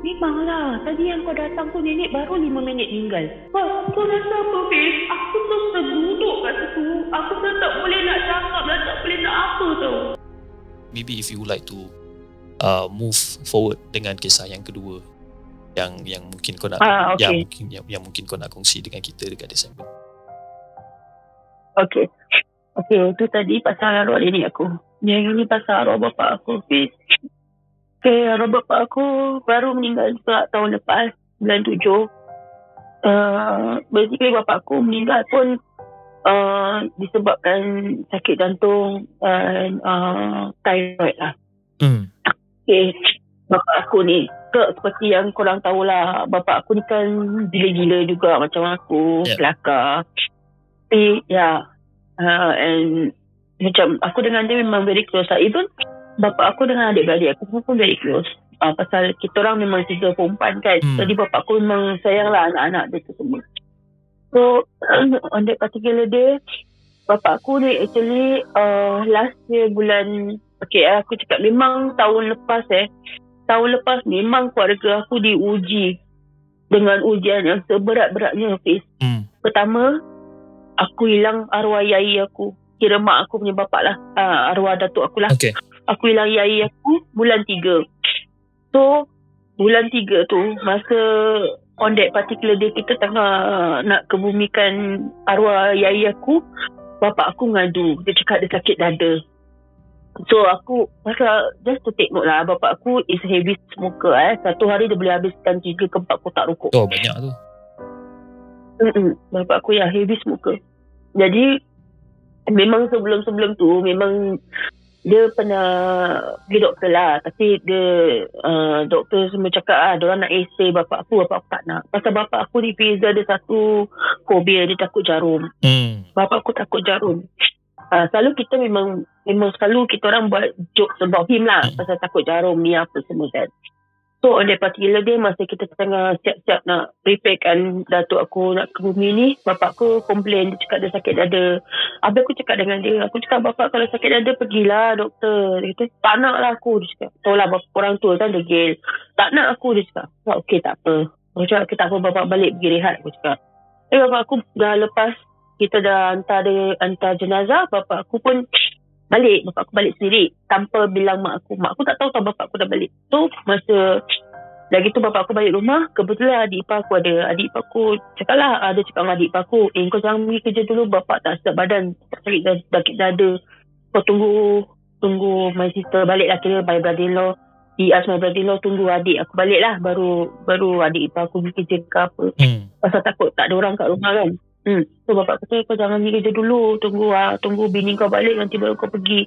Memanglah, tadi yang kau datang tu nenek baru 5 minit tinggal. Kau rasa apa, Fiz? Aku tu terduduk kat situ. Aku dah tak boleh nak cakap, dah tak boleh nak apa tau. Maybe if you would like to move forward dengan kisah yang kedua yang mungkin kau nak okay. yang mungkin kau nak kongsi dengan kita dekat Disember. Okay, itu tadi pasal arwah nenek aku. Yang ini pasal arwah bapak aku, Fiz. Okay, arwah bapak aku baru meninggal tahun lepas, bulan 7. Basically bapak aku meninggal pun disebabkan sakit jantung dan thyroid lah. Okay, bapak aku ni seperti yang korang tahulah, bapak aku ni kan gila-gila juga macam aku, kelakar. Tapi and macam aku dengan dia memang very close lah. Even bapak aku dengan adik-beradik aku pun very close. Pasal kita orang memang 3 perempuan kan. Jadi bapak aku memang sayang lah anak-anak dia tu semua. So on that particular day, bapak aku ni actually last year bulan, aku cakap memang tahun lepas memang keluarga aku diuji dengan ujian yang seberat-beratnya, Fiz. Pertama, aku hilang arwah yai aku. Kira mak aku punya bapak lah, arwah datuk aku lah. Aku hilang yai aku bulan 3. So bulan 3 tu, masa on that particular day kita tengah nak kebumikan arwah yai aku, bapak aku ngadu. Dia cakap dia sakit dada. So aku pasal just to take note lah, bapak aku is heavy smoker. Satu hari dia boleh habiskan 3 ke 4 kotak rokok. Oh, banyak tu. Bapak aku heavy smoker. Jadi memang sebelum tu memang dia pernah pergi doktor lah. Tapi dia doktor semua cakap diorang nak essay bapak aku tak nak. Pasal bapak aku ni Fiza, dia satu fobia, dia takut jarum. Bapak aku takut jarum. Selalu kita memang selalu kita orang buat joke about him lah, pasal takut jarum ni apa semua kan. So on that particular day, masa kita tengah siap-siap nak preparekan datuk aku nak ke bumi ni, bapak aku komplain, dia cakap dia sakit dada. Habis aku cakap dengan dia, aku cakap bapak kalau sakit dada pergilah doktor. Dia kata tak nak lah aku, dia cakap. Tahu lah orang tua kan degil. Tak nak aku, dia cakap. Okey tak apa. Aku cakap tak apa, bapak balik pergi rehat, aku cakap. Bapak aku dah lepas kita dah hantar jenazah, bapak aku pun balik. Bapak aku balik sendiri tanpa bilang mak aku. Mak aku tak tahu bapak aku dah balik. So masa dah gitu bapak aku balik rumah, kebetulan adik ipar aku ada. Adik ipar aku cakap lah, ada cakap dengan adik ipar aku, kau jangan pergi kerja dulu, bapak tak sedap badan, sakit dada. Kau tunggu my sister balik lah, kira my brother-in-law. He ask my brother-in-law tunggu adik aku balik lah, baru adik ipar aku pergi kerja ke apa. Pasal takut tak ada orang kat rumah kan. So bapak kata kau jangan pergi kerja dulu, tunggu bini kau balik, nanti baru kau pergi.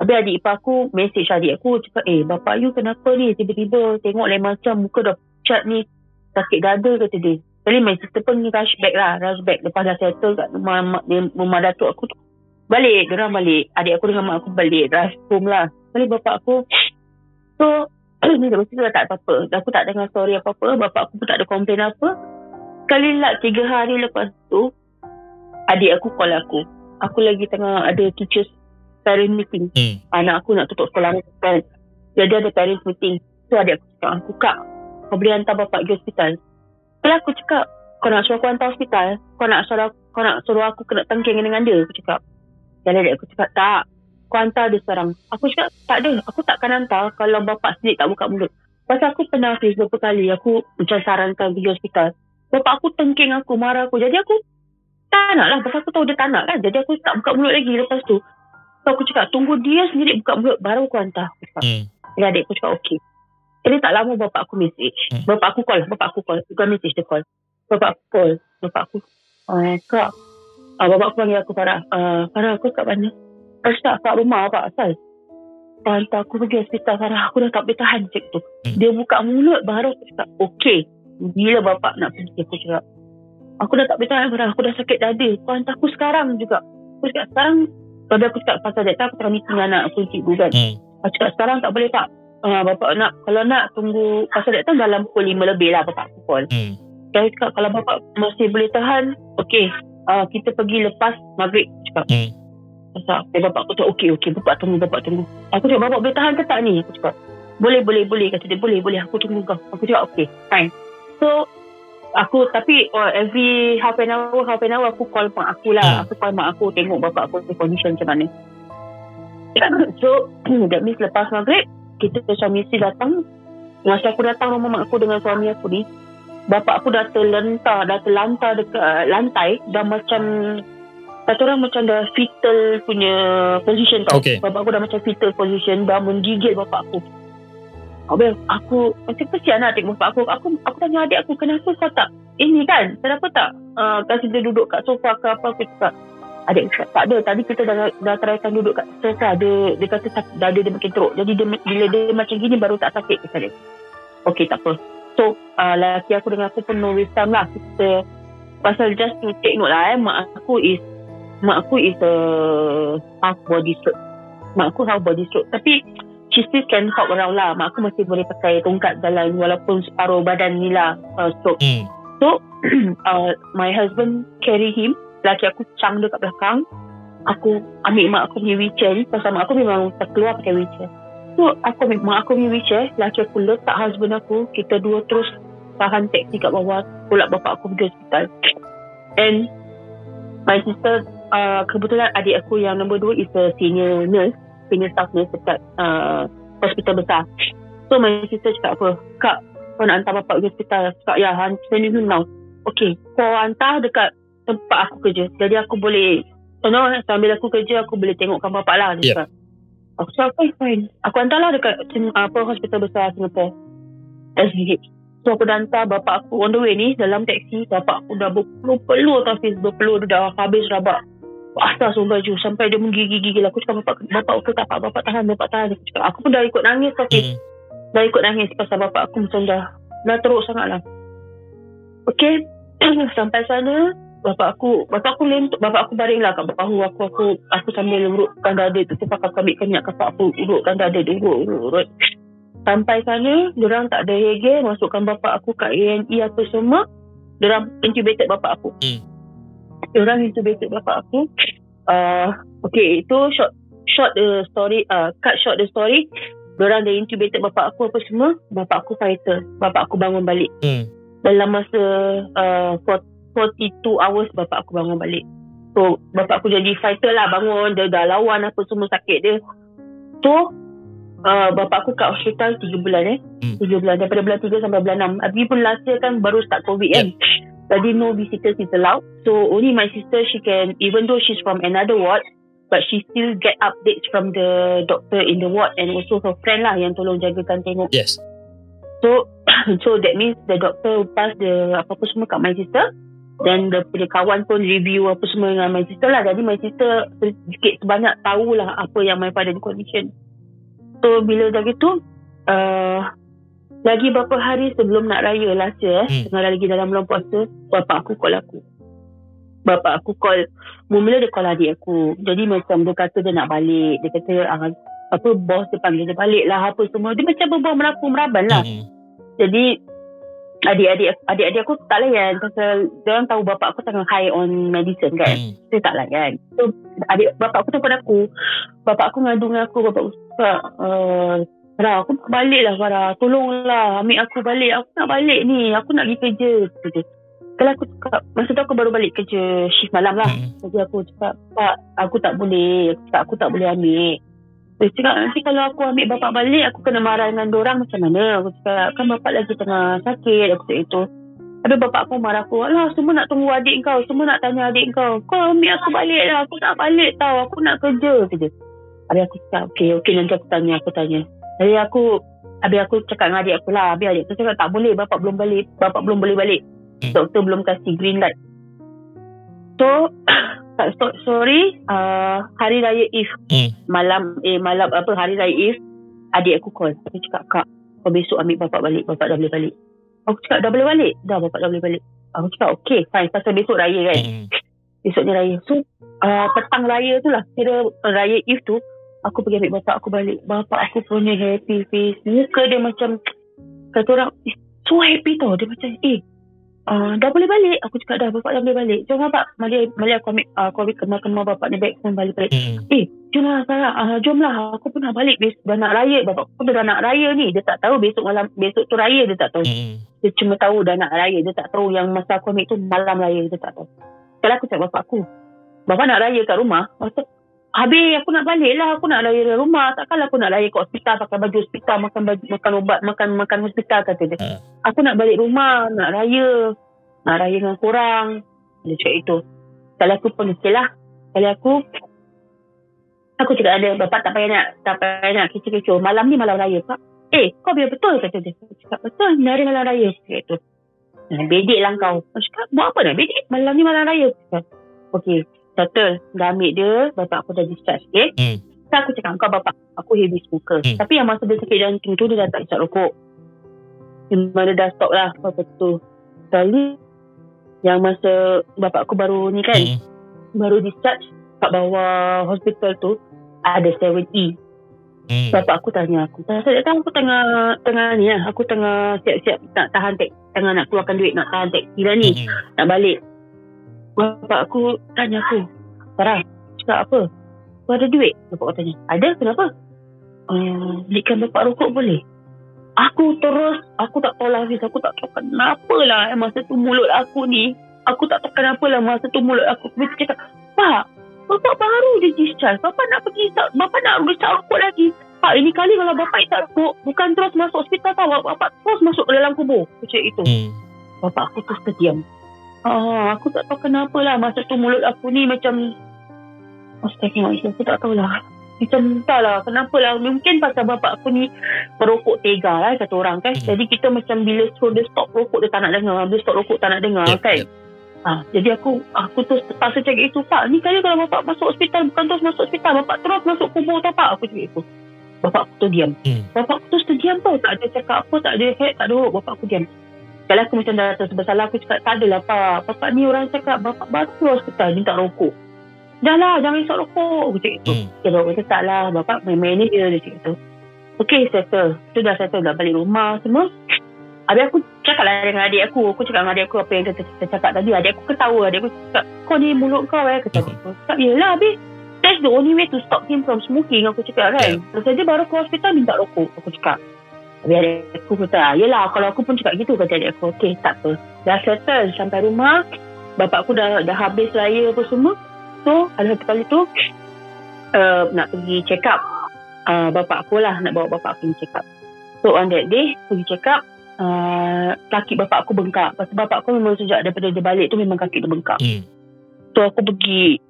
Habis adik ipar aku message adik aku, cakap bapak you kenapa ni, tiba-tiba tengok lain macam, muka dah pucat ni, sakit dada kata dia. Jadi my sister pun rush back lepas dah settle kat rumah datuk aku tu. Diorang balik, adik aku dengan mak aku balik, rush home lah. Balik bapak aku. So lepas tu dah tak apa-apa, aku tak dengar story apa-apa, bapak aku pun tak ada komplain apa. Sekali lah 3 hari lepas tu, adik aku call aku. Aku lagi tengah ada teachers parent meeting. Anak aku nak tutup sekolah kan. Jadi ada parent meeting. So adik aku cakap, Kak, kau boleh hantar bapak pergi hospital. Kalau aku cakap, kau nak suruh aku hantar hospital? Kau nak suruh aku kena tengking dengan dia? Aku cakap. Dan adik aku cakap, tak. Kau hantar dia sekarang. Aku cakap, tak ada. Aku takkan hantar kalau bapak sendiri tak buka mulut. Pasal aku pernah face beberapa kali, aku macam sarankan pergi hospital. Bapak aku tengking aku, marah aku. Jadi aku tak nak lah. Pasal aku tahu dia tak nak kan. Jadi aku tak buka mulut lagi lepas tu. So aku cakap, tunggu dia sendiri buka mulut, baru aku hantar. Jadi adik aku cakap, okey. Jadi tak lama bapak aku message. Bapak aku call. Bukan message, dia call. Bapak aku call. Kak. Bapak aku panggil aku, Farah. Farah, aku kat mana? Aku cakap, kat rumah Pak Asal. Hantar aku pergi hospital, Farah. Aku dah tak boleh tahan cik tu. Dia buka mulut, baru aku cakap, okey. Bila bapak nak pergi, aku cakap, aku dah tak boleh tahan, Farah. Aku dah sakit dada. Kau hantar aku sekarang juga. Aku cakap, sekarang. Pada aku cakap, pasal that time aku tengah meeting anak aku cikgu kan. Aku cakap, sekarang tak boleh tak? Bapak nak, kalau nak tunggu. Pasal that time dalam pukul 5 lebih lah bapak aku call. Saya cakap, kalau bapak masih boleh tahan, okey, kita pergi lepas maghrib. Cakap. Pasal bapak aku cakap, okey, bapak tunggu. Aku cakap, bapak boleh tahan ke tak ni? Aku cakap, Boleh kata dia. Boleh aku tunggu kau. Aku cakap okay fine. So aku tapi every half an hour aku call mak aku lah. Aku call mak aku, tengok bapak aku condition macam mana. So that means lepas maghrib kita suami isteri datang. Masa aku datang rumah mak aku dengan suami aku ni, bapak aku dah terlantar dekat lantai. Dah macam kata orang macam dah fetal punya position tau. Bapak aku dah macam fetal position. Dah menggigil bapak aku. Aku macam kesian lah tengok bapak aku. Aku tanya adik aku, kenapa kau tak ini kan, kenapa tak kasi dia duduk kat sofa ke apa. Aku cakap, adik cakap tak ada, tadi kita dah trykan duduk kat sofa. Dia kata dada dia makin teruk. Jadi bila dia macam gini baru tak sakit, kata dia. Okay, tak apa. So lelaki aku dengan aku pun no waste time lah. Kita pasal just to take note lah, mak aku is half body stroke. Mak aku half body stroke, tapi she still can hop around lah. Mak aku masih boleh pakai tongkat jalan walaupun separuh badan ni lah stroke. So my husband carry him. Laki aku cang dia kat belakang. Aku ambil mak aku punya wheelchair ni. Pasal mak aku memang terkeluar pakai wheelchair. So aku ambil mak aku punya wheelchair. Laki aku letak husband aku. Kita dua terus tahan taksi kat bawah. Tolak bapak aku pergi hospital. And my sister, kebetulan adik aku yang nombor 2 is a senior staff nurse dekat hospital besar. So my sister cakap apa, kak, kau nak hantar bapak pergi hospital? Cakap, ya, send him now. Okay, kau hantar dekat tempat aku kerja. Jadi aku boleh, sambil aku kerja, aku boleh tengokkan bapak lah. Dia cakap. Aku cakap, fine. Aku hantar lah dekat hospital besar Singapore, SGH. So aku dah hantar bapak aku on the way ni, dalam taksi, bapak aku dah berpeluh Tafiz, berpeluh, dia dah habis rabak. Asal semua baju sampai dia menggigil-gigil. Aku cakap, bapak okey tak, bapak tahan. Aku cakap, aku pun dah ikut nangis tapi dah ikut nangis pasal bapak aku macam dah teruk sangat lah. Okey. Sampai sana bapak aku baring lah kat bahu aku sambil urutkan dada tu. Pakai ambil minyak kapak aku urutkan dada dia, urut. Sampai sana diorang tak ada hege, masukkan bapak aku kat A&E apa semua. Diorang intubated bapak aku. Diorang intubated bapak aku. Okay, itu short the story. Cut short the story. Diorang dah intubated bapak aku apa semua. Bapak aku fighter. Bapak aku bangun balik. Dalam masa 42 hours bapak aku bangun balik. So bapak aku jadi fighter lah, bangun. Dia dah lawan apa semua sakit dia. So bapak aku kat hospital 3 bulan 3 bulan. Daripada bulan 3 sampai bulan 6. Abi pun last year kan baru start COVID kan. Jadi no visitors is allowed. So only my sister, she can, even though she's from another ward, but she still get updates from the doctor in the ward and also her friend lah yang tolong jagakan tengok. Yes. So that means the doctor pass the apa-apa semua kat my sister. Dan the punya kawan pun review apa semua dengan my sister lah. Jadi my sister sedikit sebanyak tahulah apa yang my father condition. So bila dah gitu, lagi beberapa hari sebelum nak raya last year, tengah lagi dalam bulan puasa, bapak aku call aku. Bapak aku call, mula dia call adik aku. Jadi macam dia kata dia nak balik. Dia kata bos dia panggil dia balik lah apa semua. Dia macam berbual meraban lah. Jadi adik-adik aku tak layan pasal dia orang tahu bapak aku tengah high on medicine kan. Dia tak layan. So bapak aku telefon aku. Bapak aku ngadu dengan aku. Bapak aku cakap, Farah, aku nak balik lah Farah. Tolonglah ambil aku balik. Aku nak balik ni. Aku nak pergi kerja. Kalau aku cakap, masa tu aku baru balik kerja shift malam lah. Jadi aku cakap, Pak, aku tak boleh. Aku tak boleh ambil. Dia cakap, nanti kalau aku ambil bapak balik, aku kena marah dengan dorang macam mana? Aku cakap, kan bapak lagi tengah sakit. Aku cakap itu. Habis bapak aku marah aku, alah semua nak tunggu adik kau. Semua nak tanya adik kau. Kau ambil aku balik lah. Aku nak balik tau. Aku nak kerja. Habis aku cakap, okay nanti aku tanya. Habis aku cakap dengan adik aku lah. Habis adik aku cakap tak boleh, bapak belum boleh balik. Doktor belum kasih green light. So sorry, hari raya Eve malam hari raya Eve, adik aku call. Dia cakap, kak, kau besok ambil bapak balik. Bapak dah boleh balik. Aku cakap, dah boleh balik? Dah, bapak dah boleh balik. Aku cakap okay fine, pasal besok raya kan. Besoknya raya. So petang raya tu lah, kira raya Eve tu, aku pergi ambil bapak aku balik. Bapak aku punya happy face. Muka dia macam, kata orang, so happy tau. Dia macam, dah boleh balik. Aku cakap dah, bapak dah boleh balik. Jom bapak, mari aku ambil kemar bapak ni baik, balik. jomlah, aku pun nak balik, dah nak raya. Bapak aku dah nak raya ni. Dia tak tahu besok tu raya, dia tak tahu. Dia cuma tahu dah nak raya. Dia tak tahu yang masa aku ambil tu malam raya, dia tak tahu. Kalau aku cakap bapak aku, bapak nak raya kat rumah. Habis aku nak balik lah, aku nak raya di rumah. Takkanlah aku nak raya kat hospital, pakai baju hospital, makan ubat, makan hospital, kata dia. Aku nak balik rumah, nak raya dengan korang. Dia cakap itu. Kalau aku pun okey lah. Kalau aku cakap ada, bapak tak payah nak kecoh-kecoh. Malam ni malam raya, Pak. Kau biar betul, kata dia. Aku cakap betul, ni hari malam raya. Cakap itu. Bedek lah kau. Aku cakap, buat apa nak bedek? Malam ni malam raya. Okey, settle. Dah ambil dia, bapak aku dah discharge. So aku cakap, kau bapak aku heavy smoker. Tapi yang masa dia sakit jantung tu, dia dah tak isap rokok. Memang dia dah stop lah. Lepas tu kali yang masa bapak aku baru ni kan, baru discharge, kat bawah hospital tu ada 7E. Bapak aku tanya aku, saya tahu aku tengah ni lah, aku tengah siap-siap nak tahan tengah nak keluarkan duit, nak tahan taxi dah ni, nak balik. Bapak aku tanya aku, Sarah, cakap apa? Kau ada duit? Bapak aku tanya, ada, kenapa? Belikan bapak rokok boleh? Aku tak tahu lah, aku tak tahu kenapa lah masa tu mulut aku ni, aku tak tahu kenapa lah masa tu mulut aku cakap, Pak, bapak baru dia discharge, bapak nak isap rokok lagi. Pak, ini kali kalau bapak isap rokok, bukan terus masuk hospital tau, bapak terus masuk ke dalam kubur. Macam itu. Bapak aku terus terdiam. Aku tak tahu kenapa lah masa tu mulut aku ni macam, astagfirullahaladzim, aku tak tahulah. Macam entahlah kenapa lah. Mungkin pasal bapak aku ni perokok tega lah, kata orang kan. Jadi kita macam bila suruh dia stop rokok, dia tak nak dengar. Bila stop rokok tak nak dengar kan. Jadi aku terus terpaksa cakap itu, Pak, ni kali kalau bapak masuk hospital, bukan terus masuk hospital, bapak terus masuk kubur tau, Pak. Aku cakap itu. Bapak aku terdiam. Bapak aku terus terdiam tau. Tak ada cakap apa, tak ada head, tak ada huruf. Bapak aku diam. Kalau aku macam dah rasa bersalah, aku cakap, tak adalah, Pak. Bapak ni orang cakap, bapak baru hospital, dia tak rokok. Dah lah, jangan isap rokok. Aku cakap itu. Bapak kata, tak lah, bapak main-main dia cakap itu. Okay, settle. Itu dah settle, dah balik rumah semua. Habis aku cakap lah dengan adik aku. Aku cakap dengan adik aku apa yang kita cakap tadi. Adik aku ketawa. Adik aku cakap, kau ni mulut kau kata aku. Cakap, yelah habis. That's the only way to stop him from smoking. Aku cakap kan. Lepas dia baru ke hospital minta rokok. Aku cakap. Habis adik aku kata, yelah kalau aku pun cakap gitu, kata adik aku. Okay, tak apa. Dah settle sampai rumah. Bapak aku dah habis raya apa semua. So ada satu kali tu nak pergi check up. Bapak aku lah nak bawa bapak aku pergi check up. So on that day pergi check up, kaki bapak aku bengkak. Pasal bapak aku memang sejak daripada dia balik tu memang kaki dia bengkak. So aku pergi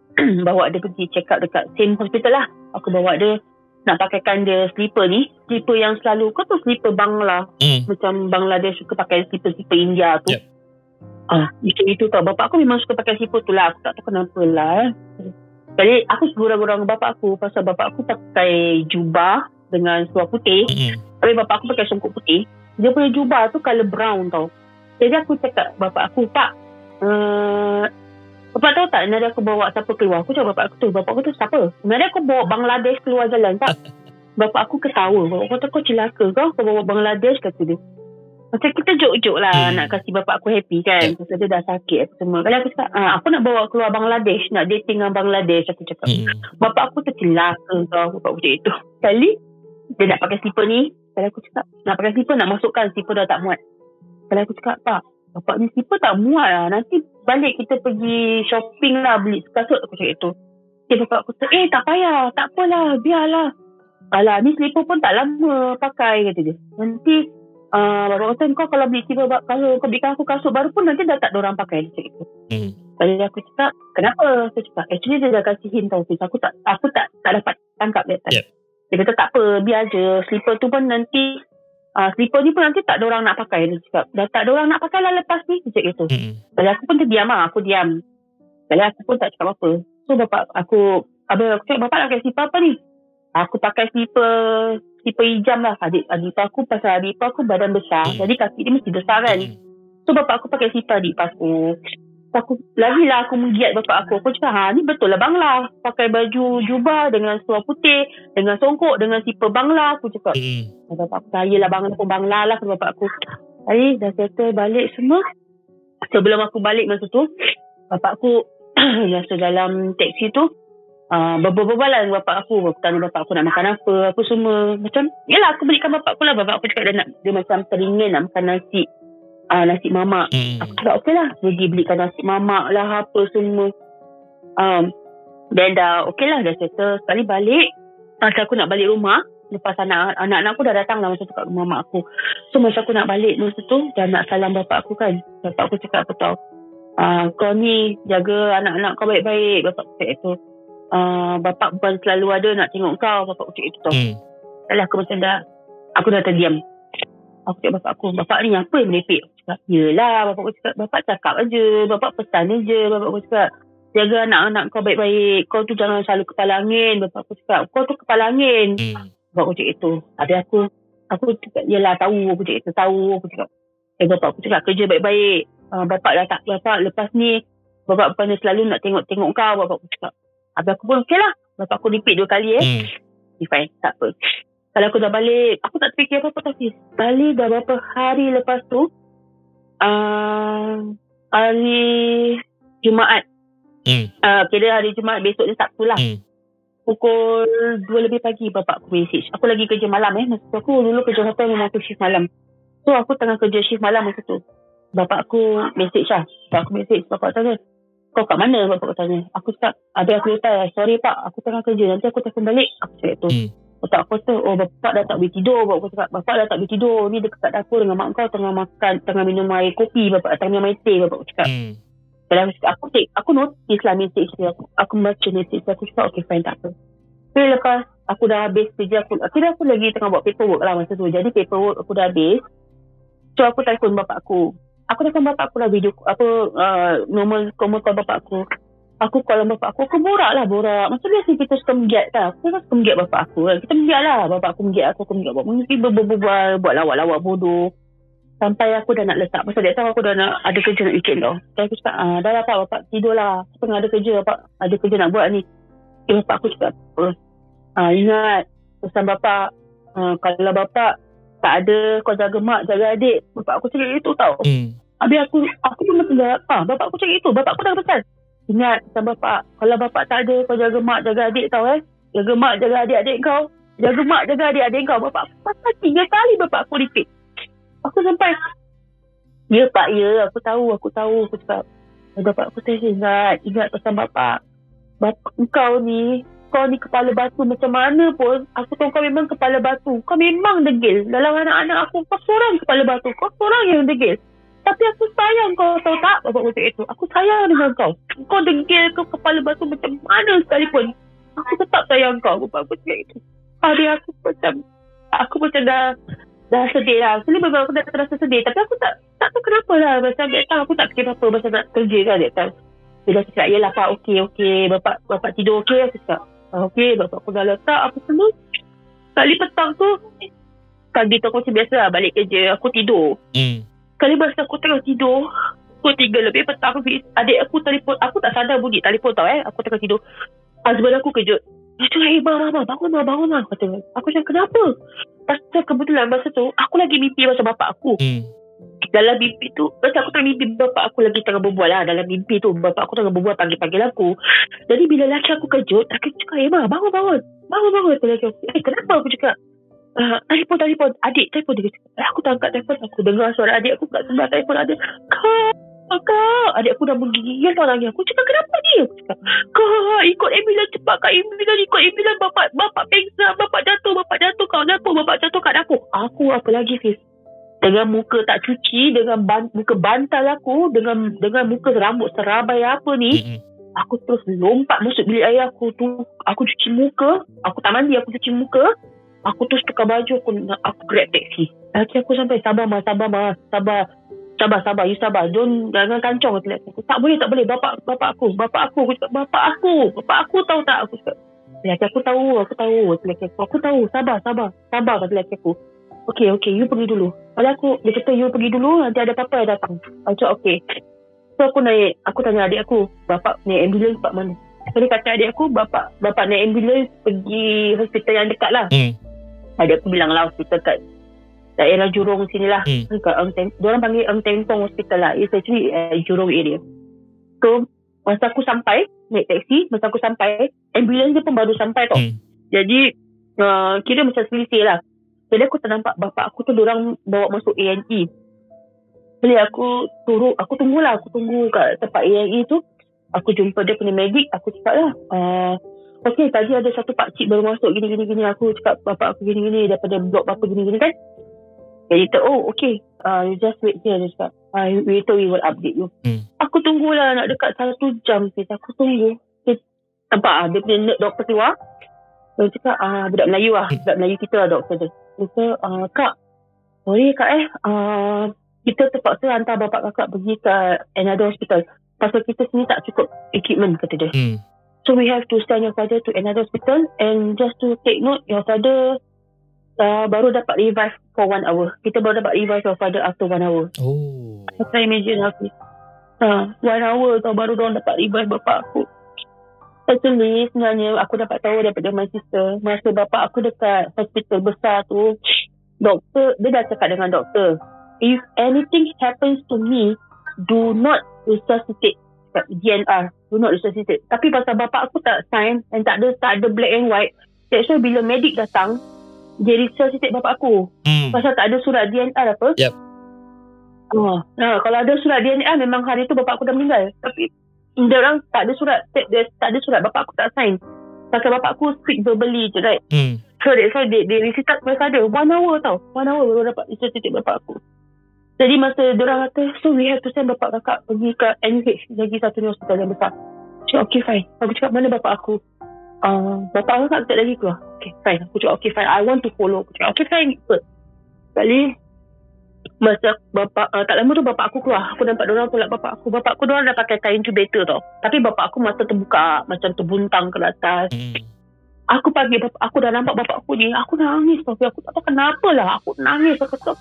bawa dia pergi check up dekat same hospital lah. Aku bawa dia nak pakaikan dia slipper ni, slipper yang selalu kau tahu slipper Bangla, macam Bangladesh suka pakai slipper India tu. Macam itu tau. Bapak aku memang suka pakai slipper tu lah. Aku tak tahu kenapa lah. Jadi aku segurang-gurang bapak aku pasal bapak aku pakai jubah dengan seluar putih. Tapi bapak aku pakai songkok putih. Dia punya jubah tu colour brown tau. Jadi aku cakap bapak aku, Pak, bapak tahu tak nadi aku bawa siapa keluar? Aku cakap bapak aku tu. Bapak aku tu siapa? Nadi aku bawa Bangladesh keluar jalan, Pak. Bapak aku ketawa. Bapak aku kata, kau celaka kau bawa Bangladesh, kata dia. Macam kita jok-jok lah nak kasih bapak aku happy kan. Pasal dia dah sakit apa semua. Kalau aku cakap, aku nak bawa keluar Bangladesh, nak dating dengan Bangladesh, aku cakap. Bapak aku tercelaka kau, bapak aku cakap itu. Kali dia nak pakai slipper ni. Kalau aku cakap nak pakai slipper, nak masukkan slipper dah tak muat. Kalau aku cakap, Pak, bapak ni slipper tak muat lah. Nanti balik kita pergi shopping lah, beli kasut, aku cakap itu. Bapak aku cakap, tak payah, tak apalah, biarlah. Alah, ni slipper pun tak lama pakai, kata dia. Nanti bapak kata, kau kalau beli slipper, kalau kau belikan aku kasut baru pun nanti dah tak ada orang pakai, dia cakap itu. Jadi aku cakap, kenapa? Saya cakap, actually dia dah kasi hint tau. Aku tak dapat tangkap dia. Dia kata tak apa, biar je. Slipper tu pun nanti slipper ni pun nanti tak ada orang nak pakai. Dia cakap, dah tak ada orang nak pakai lah lepas ni, dia cakap itu. Jadi aku pun terdiam lah. Aku diam. Jadi aku pun tak cakap apa. So bapak aku cakap, bapak nak pakai slipper apa ni? Aku pakai slipper hijam lah. Adik aku, pasal adik aku badan besar, jadi kaki dia mesti besar kan. So bapak aku pakai slipper adik aku. Lagilah aku menggiat bapak aku. Aku cakap, ni betul lah Bangla. Pakai baju jubah dengan seluar putih, dengan songkok, dengan slipper Bangla. Aku cakap, bapak aku, sayalah Bangla pun Bangla lah, kata bapak aku. Jadi dah settle balik semua. Sebelum aku balik masa tu, bapak aku masa dalam teksi tu, berbual-bualan bapak aku tanya bapak aku nak makan apa semua. Macam yelah aku belikan bapak aku lah. Bapak aku cakap dia macam teringin nak makan nasi mamak. Aku cakap okey lah, pergi belikan nasi mamak lah apa semua. Dan dah okey lah, dah settle. Sekali balik, masa aku nak balik rumah, lepas anak-anak aku dah datang lah masa tu kat rumah mak aku. So masa aku nak balik masa tu, dah nak salam bapak aku kan. Bapak aku cakap apa tau, kau ni jaga anak-anak kau baik-baik. Bapak aku cakap itu. Bapak bukan selalu ada nak tengok kau. Bapak aku cakap itu tau. Yalah aku macam aku dah terdiam. Aku cakap bapak aku, bapak ni apa yang menepik? Aku cakap, yelah bapak aku cakap, bapak cakap aja, bapak pesan aja. Bapak aku cakap, jaga anak-anak kau baik-baik. Kau tu jangan selalu kepala angin. Bapak aku cakap, kau tu kepala angin. Bapak aku cakap itu. Habis aku cakap, yelah tahu. Aku cakap itu, tahu. Aku cakap, bapak aku cakap kerja baik-baik. Bapak dah tak, bapak lepas ni bapak bukan selalu nak tengok-tengok kau. Bapak aku cakap. Habis aku pun okey lah. Bapak aku repeat 2 kali fine, tak apa. Kalau aku dah balik, aku tak terfikir apa-apa tadi. Balik dah berapa hari lepas tu, hari Jumaat. Kira hari Jumaat, besok ni Sabtu lah. Pukul 2 lebih pagi bapak aku message. Aku lagi kerja malam masa tu. Aku dulu kerja hotel memang aku shift malam. So aku tengah kerja shift malam masa tu. Bapak aku message lah. Bapak tanya, kau kat mana? Bapak aku tanya. Aku cakap, habis aku kata, sorry pak, aku tengah kerja, nanti aku telefon balik. Aku cakap tu. Otak aku kata, bapak dah tak boleh tidur. Bapak aku cakap, bapak dah tak boleh tidur. Ni dekat dapur dengan mak kau tengah makan, tengah minum air kopi. Bapak tengah minum air teh. Bapak aku cakap. Kalau aku notice lah message dia. Aku baca message dia. Aku cakap, okay fine, tak apa. Tapi lepas aku dah habis kerja, akhirnya aku lagi tengah buat paperwork lah masa tu. Jadi paperwork aku dah habis. So aku telefon bapak aku. Aku telefon bapak aku lah, video normal call bapak aku. Aku call bapak aku borak. Macam biasa kita suka menggiat kan. Aku suka menggiat bapak aku. Kita menggiat lah. Bapak aku menggiat aku menggiat bapak. Mungkin berbual, buat lawak-lawak bodoh. Sampai aku dah nak letak. Pasal dia tahu aku dah nak ada kerja nak weekend tau. Dan aku cakap, dah lah pak, bapak tidur lah. Aku tengah ada kerja, bapak ada kerja nak buat ni. Bapak aku cakap, ingat pesan bapak, kalau bapak tak ada, kau jaga mak, jaga adik. Bapak aku cakap itu tau. Habis aku pun macam bapak aku cakap itu. Bapak aku dah pesan, ingat pesan bapak, kalau bapak tak ada, kau jaga mak, jaga adik tau jaga mak, jaga adik-adik kau. Jaga mak, jaga adik-adik kau. Bapak aku pasal 3 kali bapak aku repeat. Aku sampai, ya pak, ya aku tahu. Aku cakap, bapak aku ingat pesan bapak. Bapak kau ni kepala batu macam mana pun. Aku tahu kau memang kepala batu. Kau memang degil. Dalam anak-anak aku, kau seorang kepala batu. Kau seorang yang degil. Tapi aku sayang kau, tahu tak? Bapak aku cakap itu. Aku sayang dengan kau. Kau degil, kau kepala batu macam mana sekalipun. Aku tetap sayang kau. Bapak aku cakap itu. Hari aku macam dah sedih lah. Sebenarnya aku dah terasa sedih. Tapi aku tak tahu kenapa lah. Macam that time aku tak fikir apa. Macam nak kerja kan that time. Dia cakap, yelah pak, okey. Bapak tidur okey. Aku cakap, okey. Bapak aku dah letak apa semua. Kali petang tu, pagi tu aku macam biasa lah balik kerja. Aku tidur. Kali masa aku tengah tidur, pukul 3 lebih petang, adik aku telefon. Aku tak sadar bunyi telefon tau Aku tengah tidur. Husband aku kejut. Dia cakap, bangun lah. Kata, aku cakap, kenapa? Pasal kebetulan masa tu, aku lagi mimpi pasal bapak aku. Dalam mimpi tu, pasal aku tengah mimpi bapak aku lagi tengah berbual lah. Dalam mimpi tu, bapak aku tengah berbual panggil-panggil aku. Jadi bila laki aku kejut, aku cakap, bangun. Laki aku, kenapa? Aku cakap, telefon. Adik telefon dia. Aku tak angkat telefon. Aku dengar suara adik aku kat sebelah telefon. Kak, adik aku dah menggigil tau lagi. Aku cakap, kenapa ni? Aku cakap, kak, ikut ambulans cepat. Kak, ikut ambulans. Bapak pengsan. Bapak jatuh kat dapur. Bapak jatuh kat dapur. Aku apa lagi, Fiz? Dengan muka tak cuci, dengan muka bantal aku, dengan muka rambut serabai apa ni, aku terus lompat masuk bilik ayah aku tu. Aku cuci muka. Aku tak mandi, aku cuci muka. Aku terus tukar baju. Aku grab taxi. Laki aku sampai, sabar, you sabar. Jangan kancong. Aku tak boleh. Bapak aku. Aku cakap, bapak aku tahu tak? Aku cakap, laki aku tahu. Aku tahu. Sabar, kata laki aku. Okay, you pergi dulu. Dia kata, you pergi dulu, nanti ada apa-apa yang datang. Aku cakap, okay. So aku naik, aku tanya adik aku, bapak naik ambulans kat mana? Jadi kata adik aku, bapak naik ambulans pergi hospital yang dekat lah. Adik aku bilang lah, hospital kat daerah Jurong sini lah. Diorang panggil Eng Teng Tong Hospital lah. It's actually Jurong area. So masa aku sampai, naik taxi. Masa aku sampai, ambulans dia pun baru sampai tau. Jadi kira macam selisih lah. Jadi aku ternampak bapak aku tu diorang bawa masuk A&E. Jadi aku tunggu kat tempat A&E tu. Aku jumpa dia punya medik. Aku cakap lah, okay, tadi ada satu pakcik baru masuk gini. Aku cakap bapak aku gini daripada blok berapa gini kan. Jadi okay, you just wait here. Dia cakap, later we will update you. Aku tunggulah nak dekat 1 jam. Aku tunggu. Nampak dia punya doktor keluar. Dia cakap, budak Melayu budak Melayu kita lah doktor dia. Dia kata, kak, sorry kak kita terpaksa hantar bapak kakak pergi ke another hospital. Pasal kita sini tak cukup equipment, kata dia. So we have to send your father to another hospital. And just to take note, your father baru dapat revive for 1 hour. Kita baru dapat revive your father after 1 hour. Saya imagine Hafiz. 1 hour tau baru diorang dapat revive bapak aku. Actually sebenarnya aku dapat tahu daripada my sister, masa bapak aku dekat hospital besar tu, doktor, dia dah cakap dengan doktor, if anything happens to me, do not resuscitate, DNR, do not resuscitate. Tapi pasal bapak aku tak sign and tak ada black and white, that's why bila medik datang, dia resuscitate bapak aku. Pasal tak ada surat DNR apa. Kalau ada surat DNR memang hari tu bapak aku dah meninggal. Tapi dia orang tak ada surat, bapak aku tak sign. Pasal bapak aku speak verbally je, right? So that's why they restart my father 1 hour tau. 1 hour baru dapat resuscitate bapak aku. Jadi masa diorang kata, so we have to send bapak kakak pergi ke NUH, lagi satu hospital yang besar. Cakap okay fine. Aku cakap mana bapak aku? Bapak kakak tak lagi keluar. Okay fine. Aku cakap okay fine, I want to follow. Aku cakap okay fine. Sekali masa bapak tak lama tu bapak aku keluar. Aku nampak diorang tolak bapak aku. Bapak aku diorang dah pakai tie intubator tau. Tapi bapak aku mata terbuka, macam terbuntang ke atas. Aku panggil bapak aku, dah nampak bapak aku ni. Aku nangis tapi aku tak tahu kenapa lah. Aku nangis. Aku kata,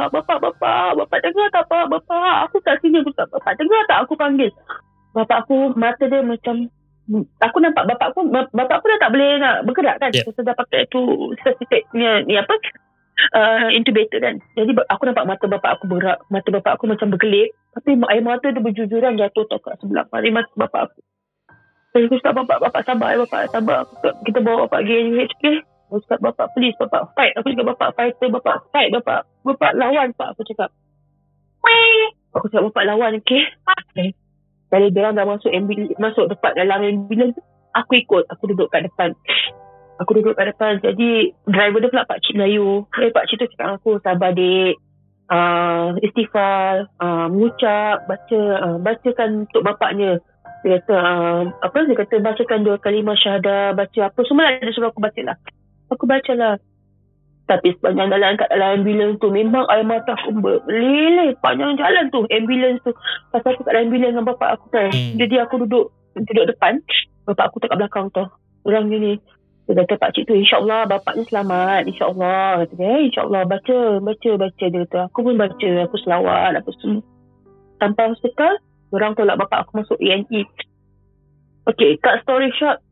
bapak dengar tak pak? Bapak, aku kat sini. Aku kata, bapak dengar tak aku panggil? Bapak aku mata dia macam, aku nampak bapak aku dah tak boleh nak bergerak kan. Sebab dah pakai tu certificate ni apa, intubator kan. Jadi aku nampak mata bapak aku bergerak. Mata bapak aku macam berkelip. Tapi air mata dia berjujuran jatuh tau kat sebelah mari mata bapak aku. Jadi aku cakap, bapak sabar. Bapak sabar. Kita bawa bapak pergi NUH, okay? Aku cakap, bapak please, bapak fight. Aku cakap, bapak fighter, bapak fight, bapak lawan pak. Aku cakap, bapak lawan, okay? Jadi diorang dah masuk dekat dalam ambulans. Aku ikut. Aku duduk kat depan. Jadi driver dia pula pakcik Melayu. Pakcik tu cakap aku, sabar dek, istighfar, mengucap, bacakan untuk bapaknya. Dia kata bacakan 2 kalimah syahadah, baca apa semua lah. Dia suruh aku baca lah. Aku baca lah. Tapi sepanjang jalan kat dalam ambulans tu, memang air mata aku berleleh panjang jalan tu, ambulans tu. Pasal aku kat dalam ambulans dengan bapak aku kan. Jadi aku duduk depan, bapak aku tak kat belakang tu. Orang gini. Dia kata pakcik tu, insyaAllah bapaknya selamat, insyaAllah. Kata dia, insyaAllah, baca. Dia kata, aku pun baca, aku selawat, apa semua. Sampai hospital, diorang tolak bapak aku masuk A&E. Okay, cut story short,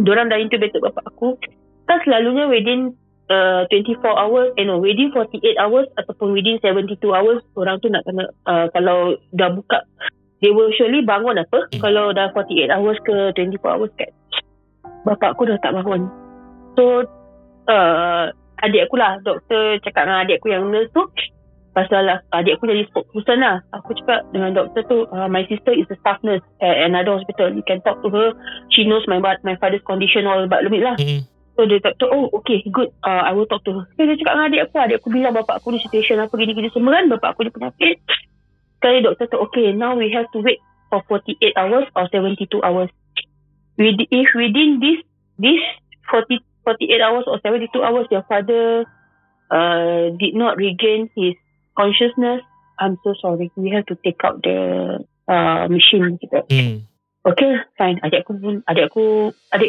diorang dah intubated bapak aku. Kan selalunya within 24 hours, within 48 hours ataupun within 72 hours, orang tu nak kena, kalau dah buka, they will surely bangun apa, kalau dah 48 hours ke 24 hours kan. Bapak aku dah tak bangun. So, adik aku lah, doktor cakap dengan adik aku yang nurse tu, pasal adik aku jadi spokesperson lah. Aku cakap dengan doktor tu, my sister is a staff nurse at another hospital. You can talk to her. She knows my father's condition all but limit lah. So dia kata, okay, good. I will talk to her. So, dia cakap dengan adik aku. Adik aku bilang bapak aku ni situation apa gini-gini semua kan. Bapak aku ni penyakit. Sekali doktor tu, okay, now we have to wait for 48 hours or 72 hours. If within this 48 hours or 72 hours your father did not regain his consciousness, I'm so sorry, we have to take out the machine kita. Okay, fine. Adik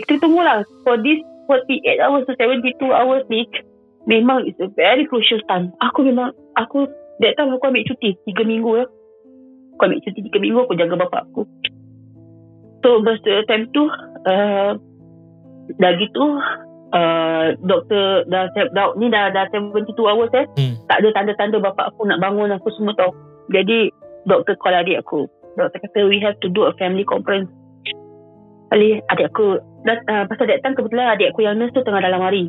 kita tunggulah for this 48 hours to 72 hours ni. Memang it's a very crucial time. That time aku ambil cuti 3 minggu ya. Aku ambil cuti 3 minggu, aku jaga bapak aku. So masa time tu dah gitu, doktor dah 72 hours tak ada tanda-tanda bapak aku nak bangun aku semua tau. Jadi doktor call adik aku. Doktor kata we have to do a family conference. Kali adik aku pasal that time kebetulan adik aku yang nurse tu tengah dalam hari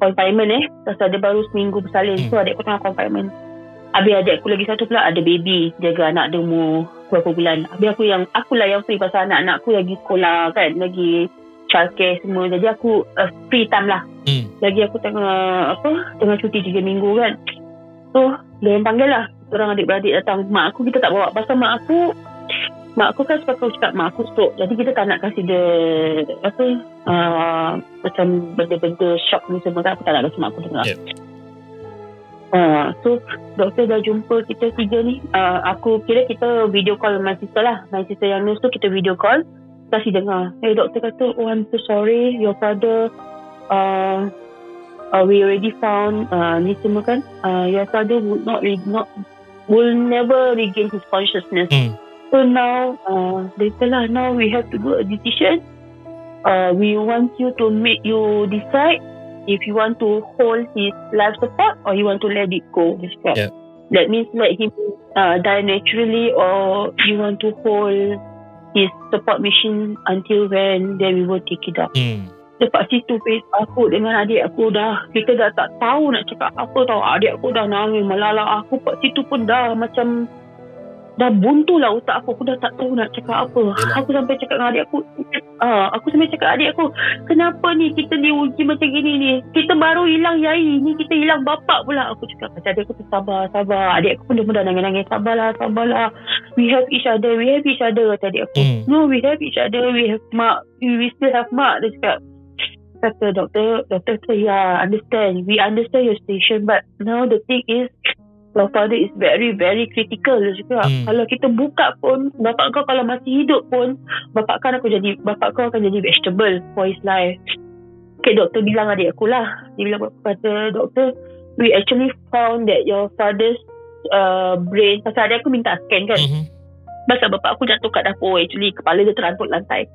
confinement pasal dia baru seminggu bersalin. So adik aku tengah confinement. Habis adik aku lagi satu pula ada baby, jaga anak dia umur berapa bulan. Habis akulah yang free pasal anak-anak aku lagi sekolah kan, lagi childcare semua. Jadi aku free time lah. Lagi aku tengah cuti 3 minggu kan. So dia yang panggil lah orang adik-beradik datang. Mak aku kita tak bawa pasal mak aku kan sebab aku cakap mak aku stroke. Jadi kita tak nak kasih dia macam benda-benda shock ni semua kan. Aku tak nak kasi mak aku dengar. So doktor dah jumpa kita 3 ni. Aku kira kita video call my sister lah. My sister yang nurse tu kita video call, kasih dengar. Doktor kata, oh I'm so sorry, your father we already found ni semua kan, your father will never regain his consciousness. So now now we have to do a decision. We want you to make you decide if you want to hold his life support or you want to let it go. That means let him die naturally, or you want to hold his support machine until when then we will take it up. Lepas situ aku dengan adik aku kita dah tak tahu nak cakap apa tau. Adik aku dah nangis melalak aku. Lepas situ pun dah macam dah buntu lah otak aku. Aku dah tak tahu nak cakap apa. Aku sampai cakap dengan adik aku, adik aku, kenapa ni kita diuji macam gini ni? Kita baru hilang yai ni, kita hilang bapak pula. Aku cakap macam adik aku tu sabar. Adik aku pun dah nangis-nangis. Sabarlah. We have each other, kata adik aku. No, we have each other, we have mak, we still have mak. Dia cakap, kata doktor kata, yeah, understand, we understand your situation, but now the thing is your father is very very critical. Dia cakap, kalau kita buka pun bapak kau kalau masih hidup pun bapak kau akan jadi vegetable for his life. Okay, doktor bilang adik aku lah, dia bilang, kata doktor, we actually found that your father's brain, pasal adik aku minta scan kan, pasal bapak aku jatuh kat dapur, actually kepala dia terangkut lantai.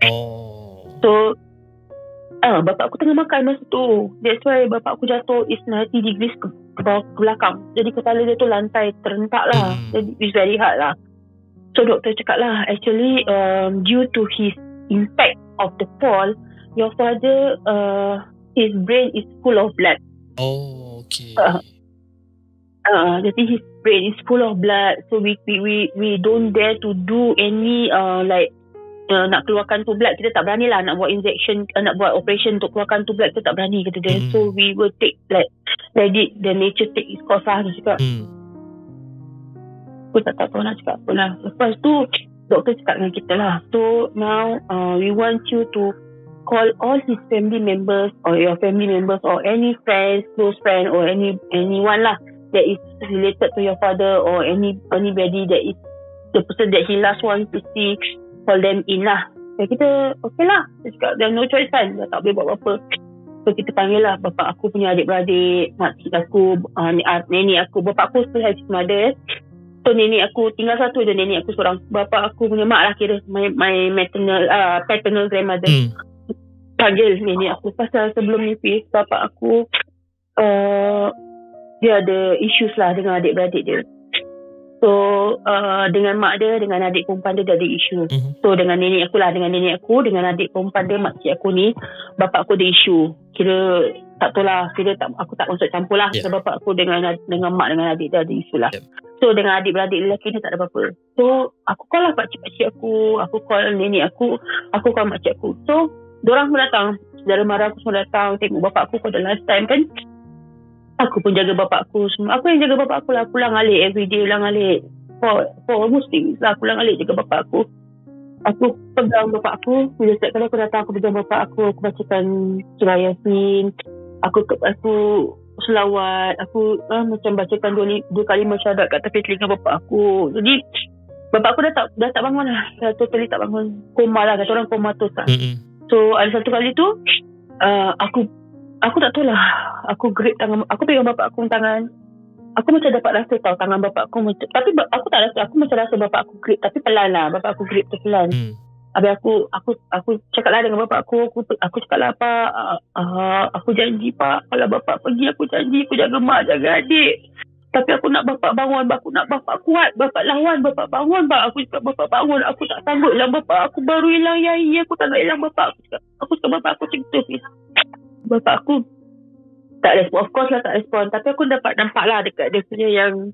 So bapak aku tengah makan masa tu. That's why bapak aku jatuh is 90 degrees ke belakang. Jadi kepala dia tu lantai terentak lah. Jadi it's very hard lah. So doktor cakap lah, actually due to his impact of the fall, your father his brain is full of blood. Okay. Jadi his brain is full of blood. So we don't dare to do any nak keluarkan tu blood. Kita tak berani lah nak buat injection, nak buat operation untuk keluarkan tu blood. Kita tak berani, kata dia. So we will take let it the nature take its course lah. Dia cakap. Aku tak tahu nak cakap apa lah. Lepas tu doktor cakap dengan kita lah, so now we want you to call all his family members or your family members or any friends, close friend or anyone lah that is related to your father or anybody that is the person that he last want to see, call them in lah. So kita okay lah. Dia cakap there's no choice kan, dah tak boleh buat apa-apa. So kita panggil lah bapak aku punya adik-beradik, makcik aku, nenek aku. Bapak aku still have his mother. So nenek aku tinggal satu je, nenek aku seorang. Bapak aku punya mak lah kira, my maternal paternal grandmother. Panggil nenek aku pasal sebelum ni bapak aku dia ada issues lah dengan adik-beradik dia. So dengan mak dia, dengan adik perempuan dia ada isu. So dengan nenek aku lah, dengan adik perempuan dia, makcik aku ni, bapak aku ada isu. Kira tak tahu lah, aku tak masuk campur lah. So bapak aku dengan mak dengan adik dia ada isu lah. So dengan adik-beradik lelaki ni tak ada apa-apa. So aku call lah pakcik-pakcik aku call nenek aku call makcik aku. So diorang semua datang, saudara mara aku semua datang tengok bapak aku pada last time kan. Aku pun jaga bapak aku semua. Aku yang jaga bapak aku lah. Pulang alik everyday, pulang alik for almost 3 weeks lah. Pulang alik jaga bapak aku. Aku pegang bapak aku. Bila setiap kali aku datang, aku pegang bapak aku. Aku bacakan surah Yasin. Aku selawat. Aku macam bacakan 2 kalimah syahadat kat tepi telinga bapak aku. Jadi bapak aku dah tak bangun lah. Dah totally tak bangun. Koma lah. Kata orang komatus lah. So ada satu kali tu Aku tak tahu lah. Aku grip tangan, aku pegang bapak aku tangan. Aku macam dapat rasa tau tangan bapak aku macam, tapi aku tak rasa, aku macam rasa bapak aku grip, tapi pelan lah. Bapak aku grip tu pelan. Habis aku cakap lah dengan bapak aku cakap lah, Pak, aku janji Pak, kalau bapak pergi aku janji aku jaga mak, jaga adik. Tapi aku nak bapak bangun, aku nak bapak kuat, bapak lawan, bapak bangun, Pak. Aku cakap bapak bangun, aku tak sanggup hilang bapak. Aku baru hilang Yai, aku tak nak hilang bapak. Aku cakap bapak aku macam tu. Bapak aku tak respon, of course lah tak respon. Tapi aku dapat nampak lah dekat dia punya yang,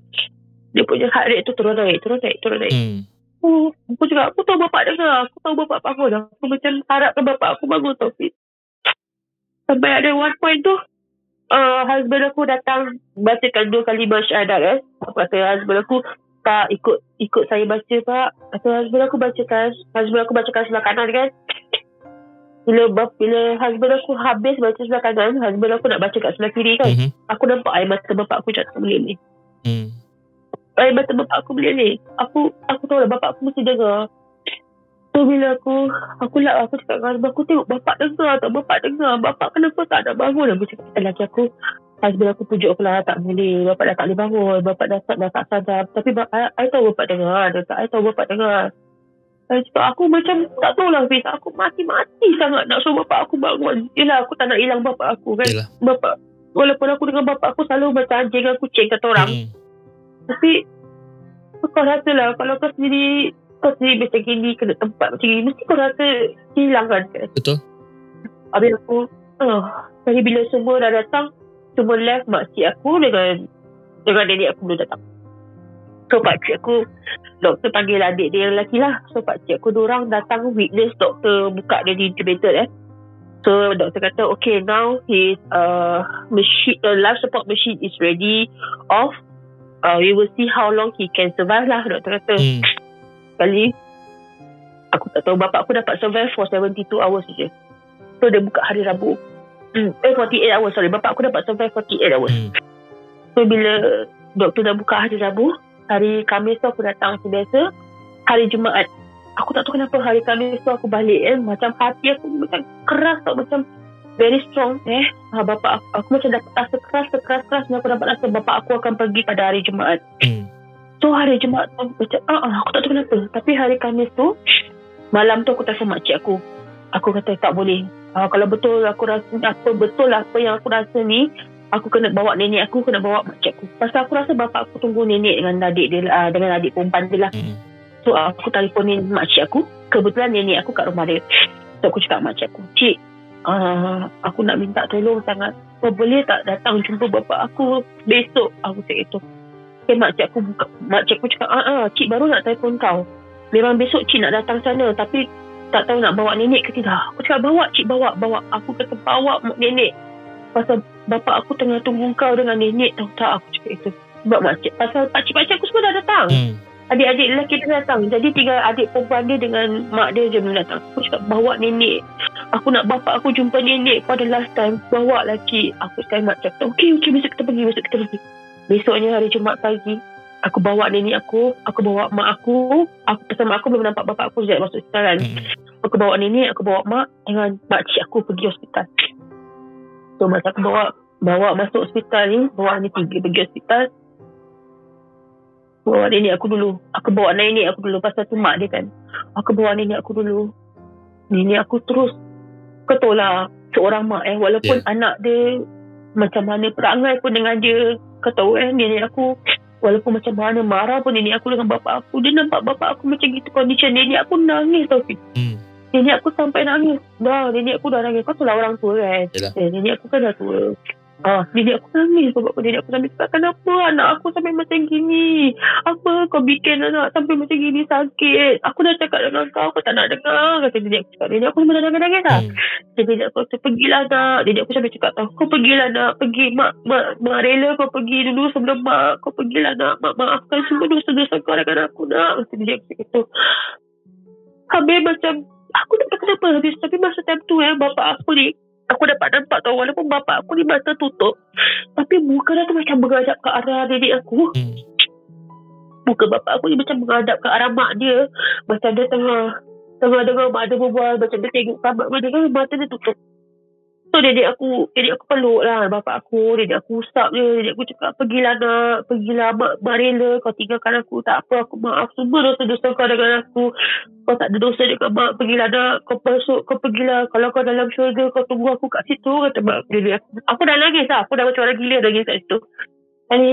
dia punya heart rate tu turun naik. Aku cakap, aku tahu bapak dengar, aku tahu bapak bangun. Aku macam harapkan bapak aku bangun tau. Sampai ada one point tu, husband aku datang bacakan 2 kali bersyahadat. Aku kata husband aku, Pak, ikut saya baca, Pak. Kata husband aku bacakan sebelah kanan kan. Bila husband aku habis baca sebelah kanan, husband aku nak baca kat sebelah kiri kan. Aku nampak air mata bapak aku jatuh meleleh. Air mata bapak aku meleleh. Aku tahu lah bapak aku mesti dengar. So bila aku cakap dengan husband aku, tengok bapak dengar tak, bapak dengar. Bapak kenapa tak nak bangun? Aku cakap dengan lelaki aku, husband aku pujuk aku lah, tak boleh. Bapak dah tak boleh bangun. Bapak dah tak sadar. Tapi I tahu bapak dengar. I tahu bapak dengar. Saya cakap, aku macam tak tahulah Fiz. Aku mati-mati sangat nak suruh bapak aku bangun. Yelah, aku tak nak hilang bapak aku kan. Yelah. Bapak, walaupun aku dengan bapak aku selalu macam anjing dan kucing kata orang. Tapi kau rasa lah, kalau kau sendiri macam gini, kena tempat macam gini, mesti kau rasa hilang kan. Betul. Habis aku jadi bila semua dah datang, semua left, makcik aku dengan nenek aku belum datang. So pakcik aku, doktor panggil adik dia yang lelaki lah. So pakcik aku diorang datang witness doktor buka dia di incubator So doktor kata, okay, now his machine, life support machine is ready off. We will see how long he can survive lah, doktor kata. Kali aku tak tahu, bapak aku dapat survive for 72 hours saja. So dia buka hari Rabu. 48 hours, sorry. Bapak aku dapat survive 48 hours. So bila doktor dah buka hari Rabu, hari Khamis tu aku datang macam biasa. Hari Jumaat, aku tak tahu kenapa hari Khamis tu aku balik macam hati aku macam keras tau, macam very strong bapak aku macam dapat rasa keras dan aku dapat rasa bapak aku akan pergi pada hari Jumaat. So hari Jumaat tu macam aku tak tahu kenapa. Tapi hari Khamis tu malam tu aku telefon makcik aku. Aku kata tak boleh. Kalau betul aku rasa apa yang aku rasa ni, aku kena bawa nenek aku, kena bawa makcik aku. Pasal aku rasa bapak aku tunggu nenek dengan adik dia, dengan adik perempuan dia lah. So aku telefonin makcik aku. Kebetulan nenek aku kat rumah dia. So aku cakap makcik aku, cik, aku nak minta tolong sangat. Kau boleh tak datang jumpa bapak aku besok? Aku cakap itu. Makcik aku cakap, cik baru nak telefon kau. Memang besok cik nak datang sana, tapi tak tahu nak bawa nenek ke tidak. Aku cakap, bawa cik, bawa. Aku kata bawa nenek. Pasal bapak aku tengah tunggu kau dengan nenek. Tahu tak, aku cakap itu. Sebab pasal pakcik aku semua dah datang. Adik-adik lelaki dia datang. Jadi tinggal adik perempuan dia dengan mak dia je belum datang. Aku cakap, bawa nenek. Aku nak bapak aku jumpa nenek pada last time. Bawa lah cik. Aku cakap mak cakap, okey, besok kita pergi. Besoknya hari Jumaat pagi, aku bawa nenek aku bawa mak aku. Pasal mak aku belum nampak bapak aku sejak masuk hospital kan. Aku bawa nenek, aku bawa mak dengan makcik aku pergi hospital. So masa aku bawa masuk hospital ni, bawa ni 3 pergi hospital. Bawa nenek aku dulu. Aku bawa nenek aku dulu pasal tu mak dia kan. Aku bawa nenek aku dulu. Nenek aku terus, kau tahu lah, seorang mak walaupun anak dia macam mana perangai pun dengan dia, kau tahu nenek aku walaupun macam mana marah pun nenek aku dengan bapak aku, dia nampak bapak aku macam gitu condition, nenek aku nangis tau. Nenek aku sampai nangis. Nenek aku dah nangis. Kau tahu lah orang tua kan. Nenek aku kan dah tua. Nenek aku nangis. Nenek aku sampai cakap, kenapa anak aku sampai macam gini? Apa kau bikin anak sampai macam gini sakit? Aku dah cakap dengan kau tak nak dengar. Kata nenek aku cakap. Nenek aku sampai dah nangis lah. Jadi nenek aku kata, pergilah nak. Nenek aku sampai cakap, kau pergilah nak. Pergi mak rela kau pergi dulu sebelum mak. Kau pergilah nak. Mak maafkan semua dosa-dosa kau dengan aku nak. Kata nenek aku cakap tu. Habis macam aku tak tahu kenapa habis. Tapi masa time tu bapak aku ni, aku dapat nampak tau, walaupun bapak aku ni mata tutup, tapi muka dia tu macam menghadap ke arah nenek aku. Muka bapak aku ni macam menghadap ke arah mak dia. Macam dia tengah dengar mak dia berbual. Macam dia tengok sahabat mak dia kan, mata dia tutup. So nenek aku peluk lah bapak aku. Nenek aku usap dia. Nenek aku cakap, pergilah mak rela. Kau tinggalkan aku, tak apa, aku maaf semua dosa-dosa kau dengan aku. Kau tak ada dosa dengan mak. Pergilah nak, kau pergilah. Kalau kau dalam syurga, kau tunggu aku kat situ, kata mak nenek aku. Aku dah nangis lah. Aku dah macam orang gila nangis kat situ. Jadi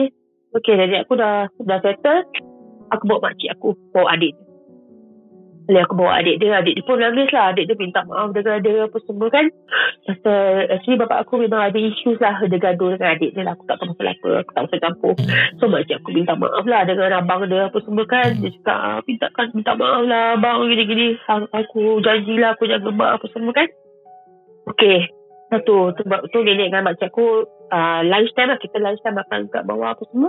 Okay, jadi aku dah settle. Aku bawa makcik aku, bawa adik. Bila aku bawa adik dia pun nangis lah. Adik dia minta maaf dengan dia apa semua kan. Pasal actually bapak aku memang ada issues lah. Dia gaduh dengan adik dia lah. Aku tak tahu pasal apa. Aku tak usah campur. So makcik aku minta maaf lah dengan abang dia apa semua kan. Dia cakap minta maaf lah abang gini-gini. Aku janjilah aku jaga mak apa semua kan. Okay. Satu sebab tu nenek dengan makcik aku lunch time lah. Kita lunch time makan kat bawah apa semua.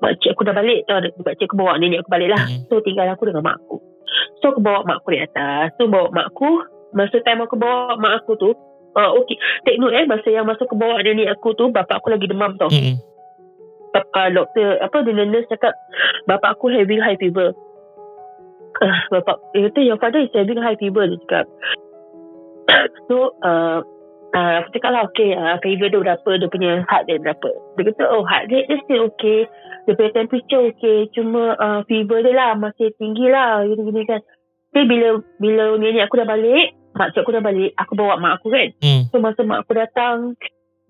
Makcik aku dah balik. Makcik aku bawa nenek aku balik lah. So tinggal aku dengan mak aku. So aku bawa mak aku di atas. So bawa mak aku. Masa time aku bawa mak aku tu okay. Take note masa aku bawa nenek aku tu, bapak aku lagi demam tau. Doktor the nurse cakap bapak aku having high fever. Bapak dia kata your father is having high fever, dia cakap. So aku cakap lah okay, fever dia berapa, dia punya heart rate berapa. Dia kata heart rate dia still okay, dia punya temperature okay, cuma fever dia lah masih tinggi lah gini-gini kan. Tapi bila nenek aku dah balik, makcik aku dah balik, aku bawa mak aku kan. So masa mak aku datang,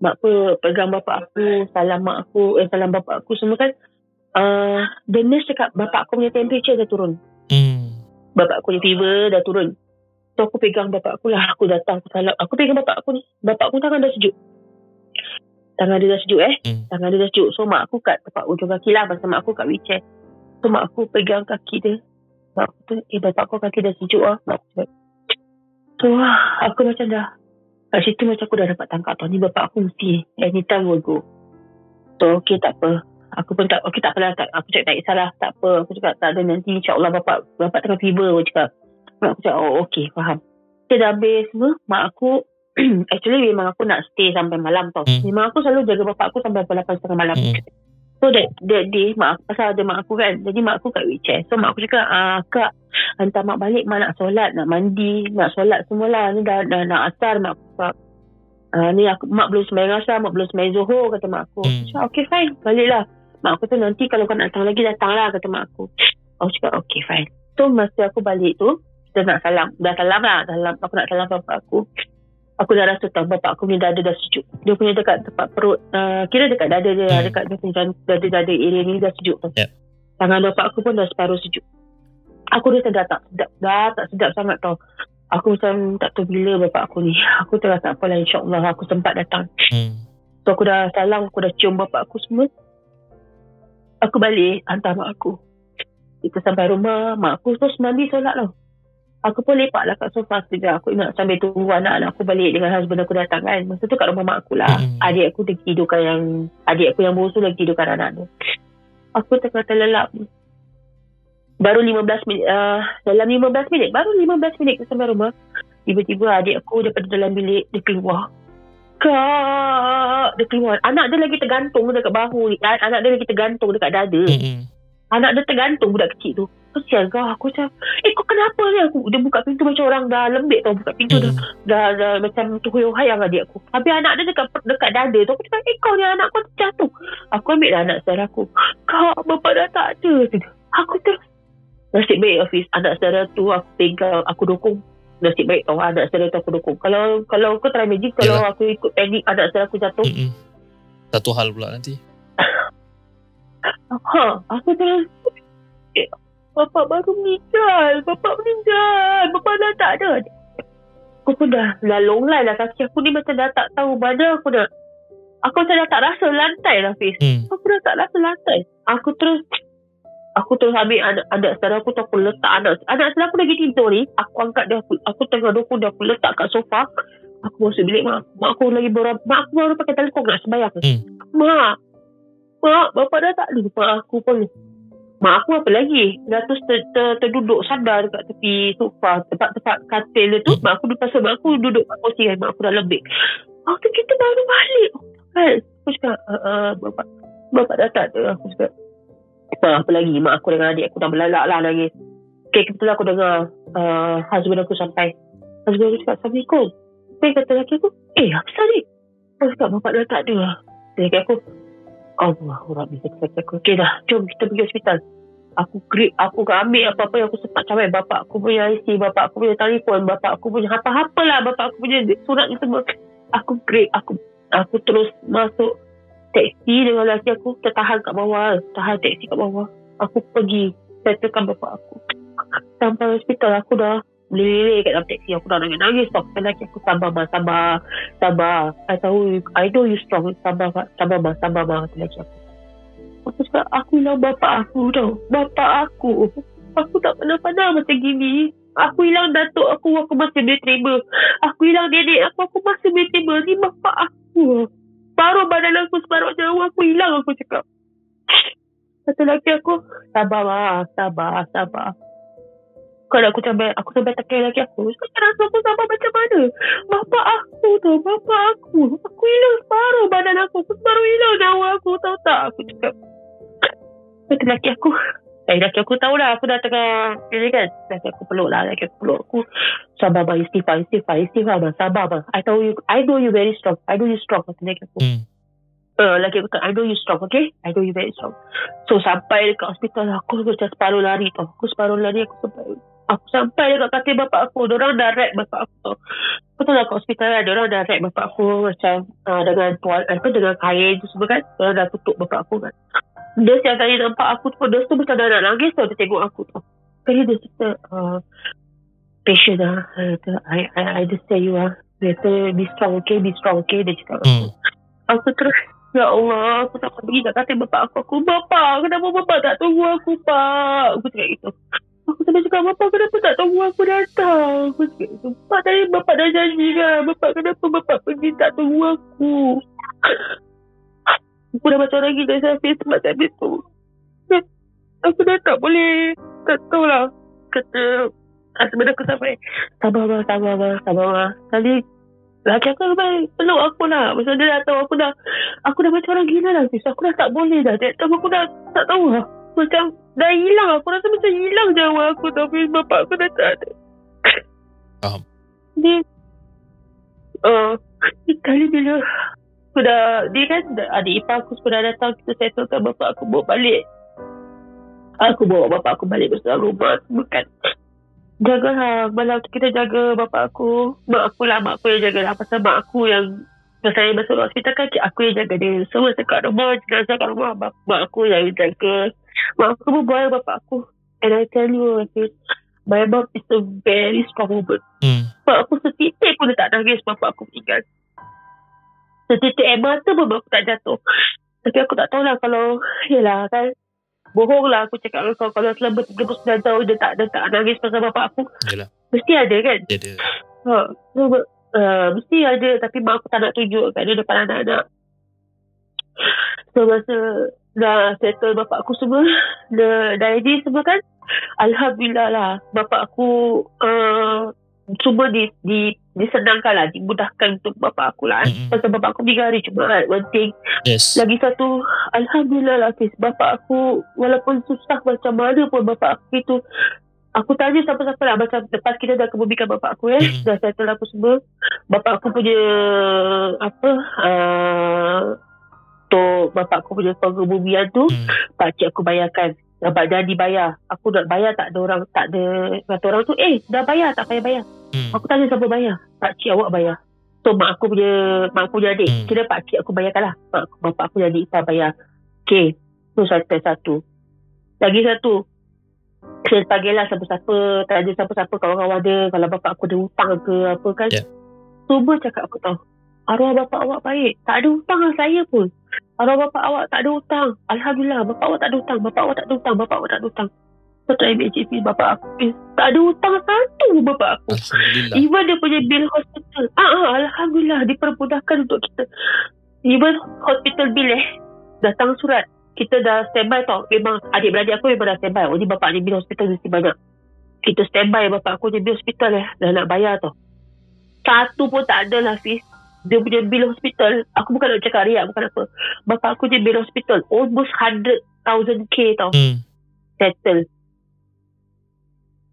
mak aku pegang bapak aku, salam mak aku, salam bapak aku semua kan. The nurse cakap bapak aku punya temperature dah turun. Bapak aku punya fever dah turun. So aku pegang bapak aku lah. Aku datang, aku salam. Aku pegang bapak aku ni. Bapak aku tangan dah sejuk. Tangan dia dah sejuk Tangan dia dah sejuk. So mak aku kat tempat ujung kaki lah. Pasal mak aku kat wheelchair. So mak aku pegang kaki dia. Mak aku tu, bapak aku kaki dah sejuk lah. Mak aku cakap. So aku macam dah. Kat situ macam aku dah dapat tangkap tau. Ni bapak aku mesti anytime will go. So okay, tak apa. Aku pun tak, okay tak apalah. Aku cakap tak kisahlah. Tak apa. Aku cakap tak ada, nanti insyaAllah bapak tengah fever. Aku cakap. Mak aku cakap okay, faham. Kita dah habis semua. Mak aku actually memang aku nak stay sampai malam tau. Memang aku selalu jaga bapak aku sampai 8:30 malam. So that day mak aku, pasal ada mak aku kan, jadi mak aku kat wheelchair. So mak aku cakap kak, hantar mak balik, mak nak solat, nak mandi, nak solat semualah. Ni dah nak asar. Mak aku cakap ni mak belum sembahyang asar, mak belum sembahyang zuhur, kata mak aku. Cakap okay fine, baliklah. Mak aku tu nanti kalau kau nak datang lagi, datanglah, kata mak aku. Aku cakap okay fine. So masa aku balik tu, kita nak salam. Dah salam lah. Aku nak salam bapak aku. Aku dah rasa tahu bapak aku ni dada dah sejuk. Dia punya dekat tempat perut. Kira dekat dada dia. Dekat dia punya dada area ni dah sejuk tu. Tangan bapak aku pun dah separuh sejuk. Aku dah tak sedap. Dah tak sedap sangat tau. Aku macam tak tahu bila bapak aku ni. Aku terasa tak apalah, insyaAllah aku sempat datang. So aku dah salam. Aku dah cium bapak aku semua. Aku balik hantar mak aku. Kita sampai rumah. Mak aku terus mandi solat tau. Aku pun lepak lah kat sofa sekejap. Aku ingat sambil tunggu anak-anak aku balik dengan husband aku datang kan. Masa tu kat rumah mak aku lah. Adik aku lagi tidurkan adik aku yang bongsu lagi tidurkan anak dia. Aku tengah terlelap. Baru 15 minit. Dalam 15 minit. Baru 15 minit kita sampai rumah. Tiba-tiba adik aku daripada dalam bilik. Dia keluar. Kak! Dia keluar. Anak dia lagi tergantung dekat bahu. Anak dia lagi tergantung dekat dada. Anak dia tergantung, budak kecil tu. Kesian kau. Aku macam, kau kenapa ni? Dia buka pintu macam orang dah lembik tau. Buka pintu dah macam tuhuyung-hayang adik aku. Habis anak dia dekat dada tu. Aku cakap, kau ni anak kau terjatuh. Aku ambil dah anak saudara aku. Kak, bapak dah tak ada. Aku terus. Nasib baik Hafiz. Anak saudara tu aku pegang, aku dukung. Nasib baik tau anak saudara tu aku dukung. Kalau kau try magic, kalau aku ikut panik anak saudara aku jatuh. Satu hal pula nanti. Aku terus Bapak baru meninggal. Bapak dah tak ada. Aku pun dah longlai lah. Kaki aku ni macam dah tak tahu mana aku dah. Aku macam dah tak rasa lantai lah Fiz. Aku dah tak rasa lantai. Aku terus ambil anak saudara aku tu. Aku letak anak saudara aku lagi tidur ni. Aku angkat dia. Aku tengah dukung dia. Aku letak kat sofa. Aku masuk bilik mak. Mak aku baru pakai telefon nak sembahyang. Mak, bapak dah tak ada. Mak aku pun. Mak aku apa lagi? Dah terus terduduk sadar dekat tepi sofa. Tempat katil dia tu. Mak aku duduk kat kursi kan. Mak aku dah lebih. Waktu kita baru balik. Aku cakap, bapak dah tak ada. Aku cakap, apa lagi? Mak aku dengan adik aku dah melalak lah nangis. Okay, kebetulan aku dengar husband aku sampai. Husband aku cakap, Assalamualaikum. Okay, kata lelaki aku, apa tadi? Aku cakap, bapak dah tak ada. Lelaki aku, Allah Rabbi, kata aku, okay dah, jom kita pergi hospital. Aku ambil apa-apa yang aku sempat capai. Bapak aku punya IC, bapak aku punya telefon, bapak aku punya apa-apa lah, bapak aku punya surat ni semua. Aku terus masuk taksi dengan lelaki aku, tertahan kat bawah. Tahan taksi kat bawah. Aku pergi settlekan bapak aku. Sampai hospital aku dah leleh kat dalam taksi. Aku dah nangis-nangis tau. Lelaki aku, sabar ma, sabar. I know you strong. Sabar ma, lelaki aku. Aku cakap, aku hilang bapak aku tau. Bapak aku. Aku tak pernah macam gini. Aku hilang datuk aku masih boleh terima. Aku hilang nenek aku masih boleh terima. Ni bapak aku. Separuh badan aku, separuh nyawa aku hilang, aku cakap. Kata lelaki aku, sabar. Kalau aku sampai tekan lelaki aku, sekarang aku sabar macam mana? Bapak aku tau, bapak aku. Aku hilang separuh badan aku separuh hilang nyawa aku, tahu tak? Aku cakap. Kata lelaki aku, lelaki aku tahulah aku dah tengah ini kan. Lelaki aku peluk aku. Sabar bang, istighfar bang, sabar bang. I know you very strong. I know you strong. Kata lelaki aku. Lelaki aku, I know you strong, okay? I know you very strong. So sampai dekat hospital aku macam separuh lari tau. Aku sampai dekat katil bapak aku. Diorang dah wrap bapak aku tau. Aku tahu lah kat hospital lah. Diorang dah wrap bapak aku macam dengan kain tu semua kan. Diorang dah tutup bapak aku kan. Nurse yang tadi nampak aku tu, nurse tu macam dah nak nangis tau. Dia tengok aku tau. Kali dia kata, patient lah. I understand you lah. Dia kata, be strong okay. Dia cakap aku terus, ya Allah, aku tak pergi kat katil bapak aku. Bapak, kenapa bapak tak tunggu aku, Pak? Aku cakap gitu. Aku sampai cakap, bapak kenapa tak tunggu aku datang? Aku cakap gitu. Pak, tadi bapak dah janji kan. Bapak kenapa bapak pergi tak tunggu aku? Aku dah macam orang gila Syafiq sebab habis tu. Aku dah tak boleh. Tak tahulah. Kata husband aku sampai, sabar bang. Kali lelaki aku peluk aku lah. Pasal dia dah tahu aku dah macam orang gila lah. Aku dah tak boleh dah. That time aku dah tak tahu lah. Macam dah hilang. Aku rasa macam hilang nyawa aku. Tapi bapak aku dah tak ada. Faham. Dia kali bila dia kan adik ipar aku sudah datang, kita settlekan bapak aku bawa balik. Aku bawa bapak aku balik bersama rumah semua kan. Jagalah, malam tu kita jaga bapak aku. Mak aku yang jaga lah. Pasal mak aku yang saya masuk hospital kan, aku yang jaga dia. Semua dekat rumah, jenazah kat rumah, mak aku yang jaga. Mak aku berbual bapak aku. And I tell you, my mom is a very strong woman. Mak aku setitik pun dia tak nangis bapak aku meninggal. Setitik air mata pun aku tak jatuh. Tapi aku tak tahulah kalau, yelah kan, bohong lah aku cakap dengan kau. Kalau selama 39 tahun dia tak nangis pasal bapak aku. Yalah. Mesti ada kan? Ada. Mesti ada. Tapi mak aku tak nak tunjuk kat dia depan anak-anak. So masa dah settle bapak aku semua, dah ini semua kan, Alhamdulillah lah. Bapak aku semua disenangkan lah, dimudahkan untuk bapak aku lah. Pasal bapak aku 3 hari Jumaat, one thing. Yes. Lagi satu, Alhamdulillah lah Fiz, bapak aku walaupun susah macam mana pun bapak aku itu, aku tanya siapa-siapa lah, macam lepas kita dah kebumikan bapak aku dah settle aku semua, bapak aku punya untuk bapak aku punya pengebumian tu, pakcik aku bayarkan. Dapat dah dibayar. Aku nak bayar, tak ada orang. Kata orang tu, dah bayar, tak payah bayar. Aku tanya siapa bayar. Pakcik awak bayar. So mak aku punya adik, kira pakcik aku bayarkan lah. Bapak aku jadi ipar bayar. Okay, tu satu. Lagi satu, saya panggil lah siapa-siapa, tanya siapa-siapa kawan-kawan dia, kalau bapak aku ada hutang ke apa kan. Semua cakap aku tahu, arwah bapak awak baik, tak ada hutang dengan saya pun. Arwah bapak awak tak ada hutang. Alhamdulillah, bapak awak tak ada hutang. Bapak awak tak ada hutang. Satu MHCP bapak aku tak ada hutang satu bapak aku. Alhamdulillah. Even dia punya bil hospital. Alhamdulillah, dipermudahkan untuk kita. Even hospital bil datang surat. Kita dah standby tau. Memang adik-beradik aku memang dah standby. Ni bapak ni bil hospital mesti banyak. Kita standby bapak aku ni bil hospital dah nak bayar tau. Satu pun tak ada lah Fiz. Dia punya bil hospital, aku bukan nak cakap riak, bukan apa. Bapak aku je bil hospital almost 100,000k tau. Settle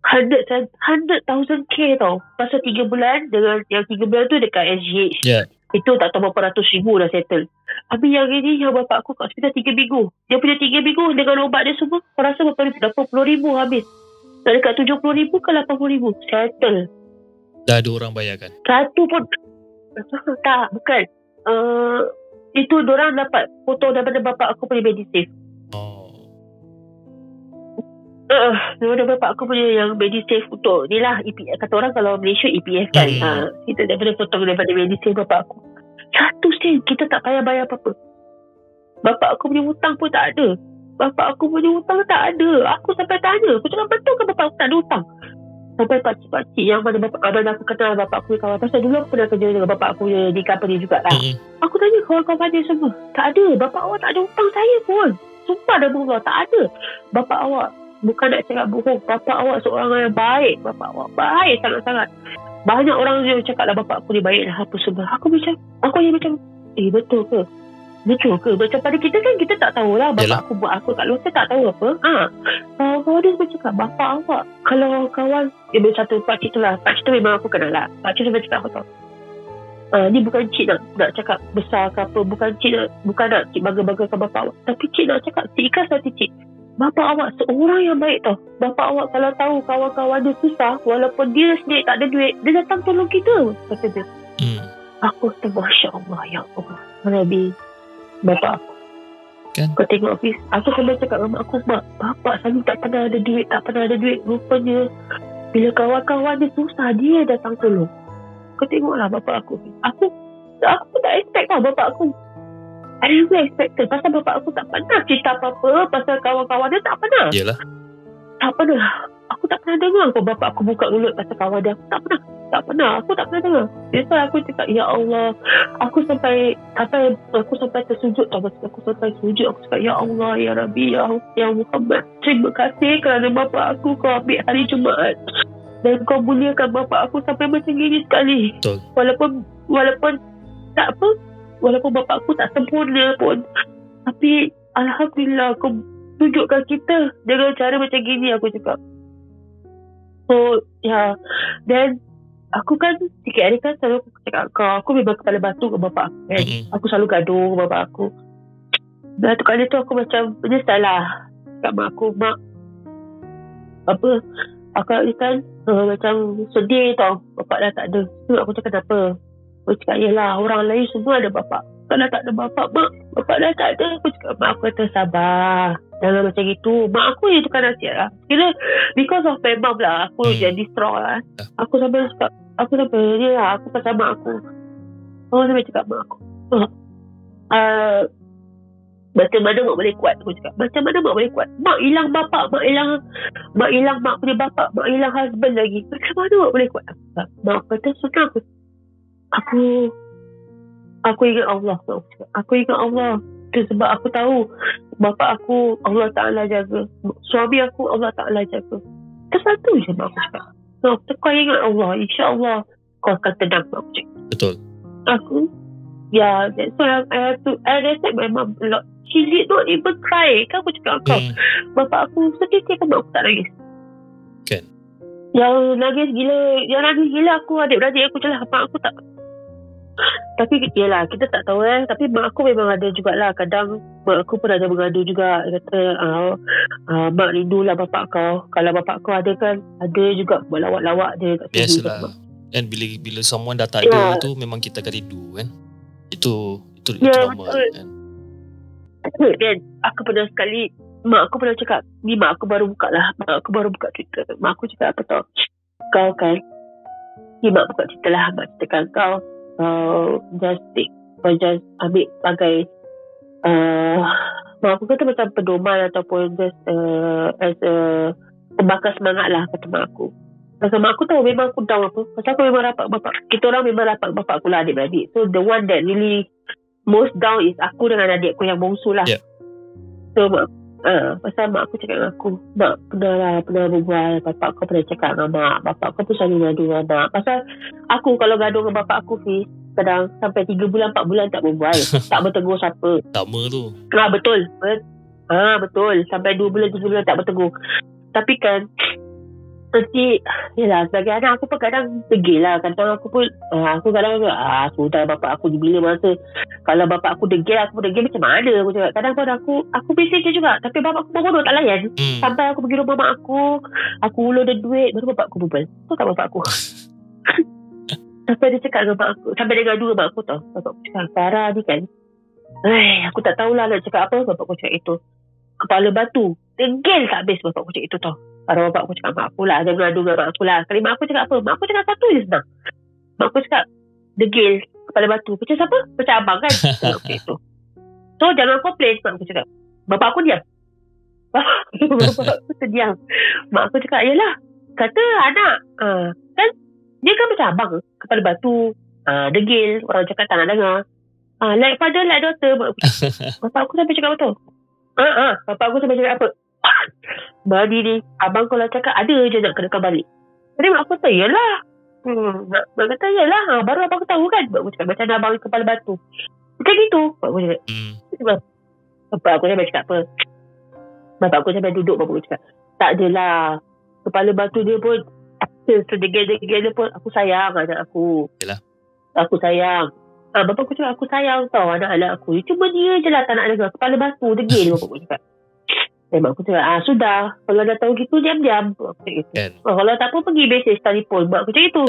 100,000k tau. Pasal 3 bulan, dengan yang 3 bulan tu dekat SGH. Itu tak tahu berapa ratus ribu dah settle. Habis yang ini, yang bapak aku kat hospital 3 minggu. Dia punya 3 minggu dengan ubat dia semua, aku rasa berapa ribu habis. Dah dekat 70,000 ke 80,000 settle. Dah ada orang bayarkan? Satu pun tak, bukan. Itu diorang dapat foto daripada bapak aku punya Medisave. Daripada bapak aku punya yang Medisave untuk ni lah EPF. Kata orang kalau Malaysia EPF kan. Kita daripada foto daripada Medisave bapak aku. Satu sen, kita tak payah bayar apa-apa. Bapak aku punya hutang pun tak ada. Bapak aku punya hutang tak ada. Aku sampai tanya, aku cakap betul ke bapak aku tak ada hutang? Sampai pakcik-pakcik yang mana aku kenal bapak aku punya kawan. Pasal dulu aku pernah kerja dengan bapak aku di company jugalah. Aku tanya kawan-kawan dia semua, tak ada. Bapak awak tak ada hutang saya pun. Sumpah dah Allah, tak ada. Bapak awak, bukan nak cakap bohong, bapak awak seorang yang baik. Bapak awak baik sangat-sangat. Banyak orang yang cakap lah bapak aku ni baik lah apa semua. Aku yang macam betul ke? Betul ke? Macam pada kita kan kita tak tahulah bapak aku buat apa kat luar, saya tak tahu apa. Kawan dia semua cakap bapak awak. Kalau kawan dia satu pakcik tu lah. Pakcik tu memang aku kenal lah. Pakcik sampai cakap apa tau. Ni bukan cik nak cakap besar ke apa. Bukan nak cik bangga-banggakan bapak awak. Tapi cik nak cakap cik ikhlas hati cik. Bapak awak seorang yang baik tau. Bapak awak kalau tahu kawan-kawan dia susah, walaupun dia sendiri tak ada duit, dia datang tolong kita. Kata dia. Aku kata Masya Allah, ya Allah, Nabi bapak aku kan? Kau tengok Hafiz, aku sampai cakap dengan mak aku, mak, bapak selalu tak pernah ada duit. Rupanya bila kawan-kawan dia susah, dia datang tolong. Kau tengoklah bapak aku. Aku tak expect tau bapak aku. I never expected. Pasal bapak aku tak pernah cerita apa-apa pasal kawan-kawan dia, tak pernah. Yelah. Tak pernah. Aku tak pernah dengar kau bapak aku buka mulut pasal kawan dia. Tak pernah. Aku tak pernah dengar. Biasa aku cakap, ya Allah. Aku sampai tersujud tau. Aku sampai sujud. Aku cakap, ya Allah, ya Rabbi, ya Muhammad. Terima kasih kerana bapak aku kau ambil hari Jumaat. Dan kau muliakan bapak aku sampai macam gini sekali. Betul. Walaupun tak apa. Walaupun bapak aku tak sempurna pun. Tapi Alhamdulillah kau tunjukkan kita dengan cara macam gini, aku cakap. So then aku kan sikit hari kan selalu cakap aku memang kepala batu ke bapak aku kan. Aku selalu gaduh ke bapak aku. Dan satu kali tu aku macam menyesal lah kat mak aku. Mak, apa, aku kan macam sedih tau bapak dah tak ada. Tu aku cakap apa. Aku cakap yelah, orang lain semua ada bapak. Kalau tak ada bapak, mak, bapak dah tak ada. Aku cakap, mak, aku kata sabar, jangan macam itu. Mak aku yang tukar nasihat lah. Kira because of my mom lah, aku jadi strong lah. Aku sampai cakap, ni lah, aku pasal mak aku. Aku sampai cakap mak aku, macam mana mak boleh kuat? Aku cakap, macam mana mak boleh kuat? Mak hilang bapak, mak hilang mak punya bapak, mak hilang husband lagi. Macam mana mak boleh kuat? Mak kata, senang aku ingat Allah. Aku ingat Allah. Itu sebab aku tahu bapa aku Allah Ta'ala jaga, suami aku Allah Ta'ala jaga. Itu satu je mak aku cakap. So, kau ingat Allah, insyaAllah kau akan tenang, mak aku cakap. Betul. Aku that's why I respect my mom a lot. She did not even cry. Kan aku cakap kau, bapa aku sedih kan, mak aku tak nangis. Kan? Yang nangis gila aku, adik-beradik aku je lah. Mak aku tak. Tapi yelah, kita tak tahu tapi mak aku memang ada jugalah. Kadang mak aku pun ada mengadu juga. Dia kata mak rindulah bapak kau. Kalau bapak kau ada kan, ada juga buat lawak-lawak dia kat sini. Biasalah. Dan bila someone dah tak ada tu, memang kita akan rindu kan. Itu normal kan. Dan aku pernah sekali, mak aku pernah cakap, ni mak aku baru buka Twitter. Mak aku cakap apa tau, kau kan, ni mak buka Twitter lah. Mak ceritakan kau just ambil bagai mak aku kata macam pedoman ataupun just as a pembakar semangat lah, kata mak aku. Pasal mak aku tahu memang aku down apa. Pasal aku memang rapat bapak. Kita orang memang rapat bapak aku lah, adik-beradik. So the one that really most down is aku dengan adik aku yang bongsu lah. So pasal mak aku cakap dengan aku, mak pernah berbual, bapak aku pernah cakap dengan mak, bapak aku pun selalu gaduh dengan mak. Pasal aku kalau gaduh dengan bapak aku, kadang sampai 3 bulan 4 bulan tak berbual. Tak bertegur siapa. Sama tu. Betul. Betul. Sampai 2 bulan 3 bulan tak bertegur. Tapi kan nanti, yelah, sebagai anak aku pun kadang degil lah. Kadang aku pun aku kadang sudah bapak aku bila masa kalau bapak aku degil, aku pun degil macam mana aku cakap. Kadang pun aku bising je juga. Tapi bapak aku bodoh tak layan. Sampai aku pergi rumah mak aku ulur dia duit, baru bapak aku bubal. Tu tak bapak aku. Sampai dia cakap dengan mak aku, sampai dia gaduh dengan mak aku tau. Bapak aku cakap, Farah ni kan, Aku tak tahulah nak cakap apa. Bapak aku cakap itu, kepala batu. Degil tak habis bapak aku cakap itu tau. Baru bapak aku cakap mak aku lah, jangan adu dengan mak aku lah. Kali mak aku cakap apa? Mak aku cakap satu je senang. Mak aku cakap degil, kepala batu. Macam siapa? Macam abang kan? Cakap macam itu. So jangan komplain, mak aku cakap. Bapak aku diam. Bapak aku terdiam. Mak aku cakap, yelah, kata anak, kan dia kan macam abang, kepala batu, degil, orang cakap tak nak dengar. Like father, like daughter. Bapak aku sampai cakap betul. Bapak aku sampai cakap apa? Badi ni, abang kalau cakap ada je nak kenakan balik. Jadi mak aku kata, yelah. Mak kata, yelah. Baru abang aku tahu kan. Mak aku cakap, macam abang kepala batu. Macam gitu. Mak aku cakap. Bapak aku sampai cakap apa? Bapak aku sampai duduk. Bapak aku cakap, tak adalah. Kepala batu dia pun, sedegil-degil dia pun, aku sayang anak aku. Yelah. Aku sayang. Bapak aku cakap, aku sayang tau anak-anak aku. Cuma dia je lah tak nak dengar. Kepala batu, degil. Bapak aku cakap. Dan mak aku cakap, sudah. Kalau dah tahu gitu, diam-diam. Bapak aku cakap gitu. Kalau tak apa, pergi mesej telefon. Bapak aku cakap itu.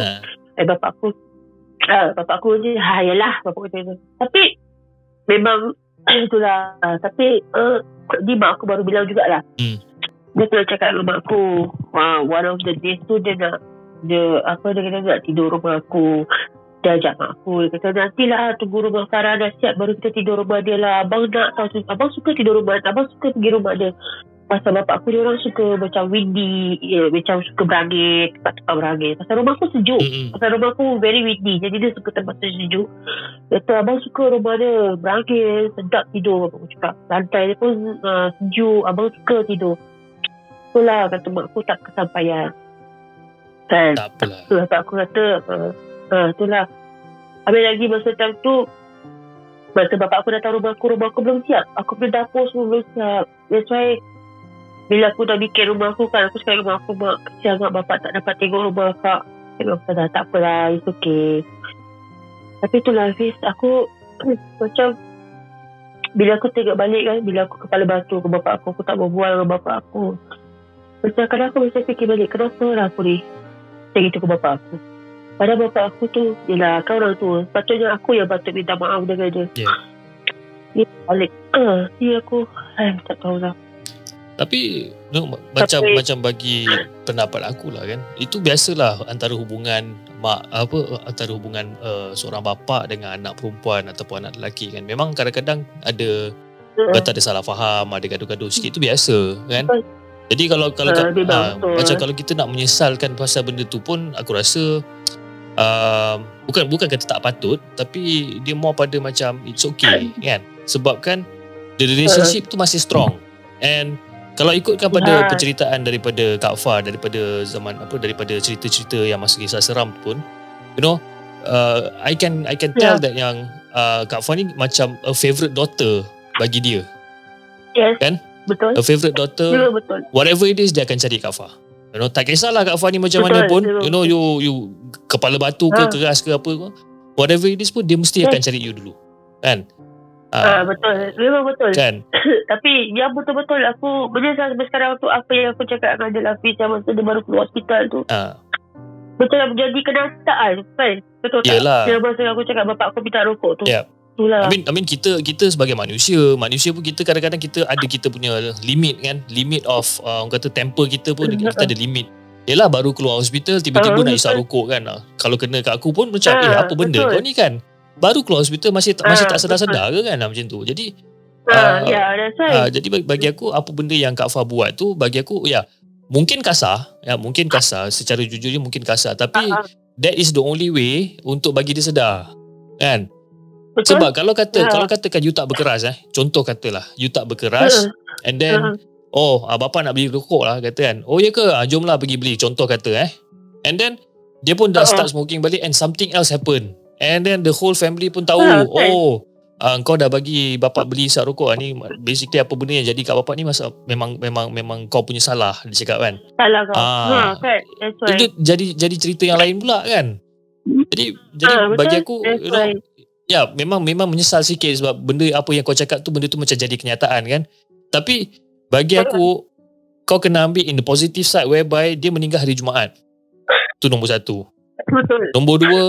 Bapak aku je, yalah. Bapak aku cakap itu. Tapi, memang, itulah. Tapi, di mak aku baru bilang jugalah. Dia telah cakap dengan mak aku, one of the days tu dia kata nak tidur rumah aku. Dia ajak mak aku, dia kata nantilah tunggu rumah Farah dah siap baru kita tidur rumah dia lah. Abang nak tahu, abang suka tidur rumah, abang suka pergi rumah dia. Pasal bapak aku dia orang suka macam windy, macam suka berangin, tempat-tempat berangin. Pasal rumah aku sejuk. Pasal rumah aku very windy, jadi dia suka tempat sejuk. Dia kata abang suka rumah dia berangin, sedap tidur. Abang cakap lantai dia pun sejuk, abang suka tidur. Itulah kata mak aku tak kesampaian kan. Tak apalah. Bapak aku kata itulah. Habis lagi masa time tu, masa bapak aku datang rumah aku belum siap. Aku punya dapur semua belum siap. That's why bila aku dah bikin rumah aku kan, aku cakap rumah aku, mak, kesian agak bapak tak dapat tengok rumah kak. Tengok kata tak apalah, it's okay. Tapi itulah Hafiz, aku macam bila aku tengok balik kan, bila aku kepala batu ke bapak aku tak berbual dengan bapak aku. Macam kadang aku mesti fikir balik, kenapa lah aku ni macam gitu ke bapak aku. Padahal bapak aku tu, yelah kau orang tua, patutnya aku yang patut minta maaf dengan dia. Dia balik, dia aku tak tahulah. Tapi macam bagi pendapat aku lah kan, itu biasalah antara hubungan antara hubungan seorang bapa dengan anak perempuan ataupun anak lelaki kan. Memang kadang-kadang ada kata ada salah faham, ada gaduh-gaduh sikit, itu biasa kan. Jadi kalau macam kalau kita nak menyesalkan pasal benda tu pun, aku rasa bukan kata tak patut, tapi dia more pada macam it's okay kan. Sebab kan the relationship tu masih strong. And kalau ikutkan pada penceritaan daripada Kak Fah, daripada cerita-cerita yang masa kisah seram pun, you know, I can tell that yang Kak Fah ni macam a favourite daughter bagi dia. Yes. Kan? Betul. A favourite daughter. Ya, betul. Whatever it is, dia akan cari Kak Fah. You know, tak kisahlah Kak Fah ni macam mana pun, you know, you kepala batu ke keras ke apa ke, whatever it is pun dia mesti akan cari you dulu. Kan? Betul. Memang betul. Kan? Tapi yang betul-betul aku menyesal sampai sekarang untuk apa yang aku cakap dengan Adil Hafiz yang masa dia baru keluar hospital tu. Betul lah, menjadi kenyataan kan? Betul tak? Yelah. Yang masa aku cakap bapak aku minta rokok tu. Yep. Itulah. I mean kita sebagai manusia pun kita kadang-kadang kita ada kita punya limit kan, limit of orang kata temper kita pun kita ada limit. Yelah, baru keluar hospital tiba-tiba nak isap rokok kan. Kalau kena kat aku pun macam apa benda kau ni kan, baru keluar hospital masih tak sedar-sedar ke kan, macam tu. Jadi jadi bagi aku apa benda yang Kak Fah buat tu, bagi aku mungkin kasar secara jujurnya, mungkin kasar, tapi that is the only way untuk bagi dia sedar kan. Betul? Sebab kalau katakan you tak berkeras, contoh katalah you tak berkeras, and then bapa nak beli rokok lah kata kan, ya ke, jomlah pergi beli, contoh kata and then dia pun dah start smoking balik and something else happen, and then the whole family pun tahu kau dah bagi bapa beli isap rokok ni, basically apa benda yang jadi kat bapa ni masa memang kau punya salah, dia cakap kan. Salah kau. Kan. Itu jadi cerita yang lain pula kan. Jadi bagi aku memang menyesal sikit sebab benda apa yang kau cakap tu, benda tu macam jadi kenyataan kan. Tapi bagi aku, kau kena ambil in the positive side whereby dia meninggal hari Jumaat. Tu nombor satu. Betul. Nombor dua,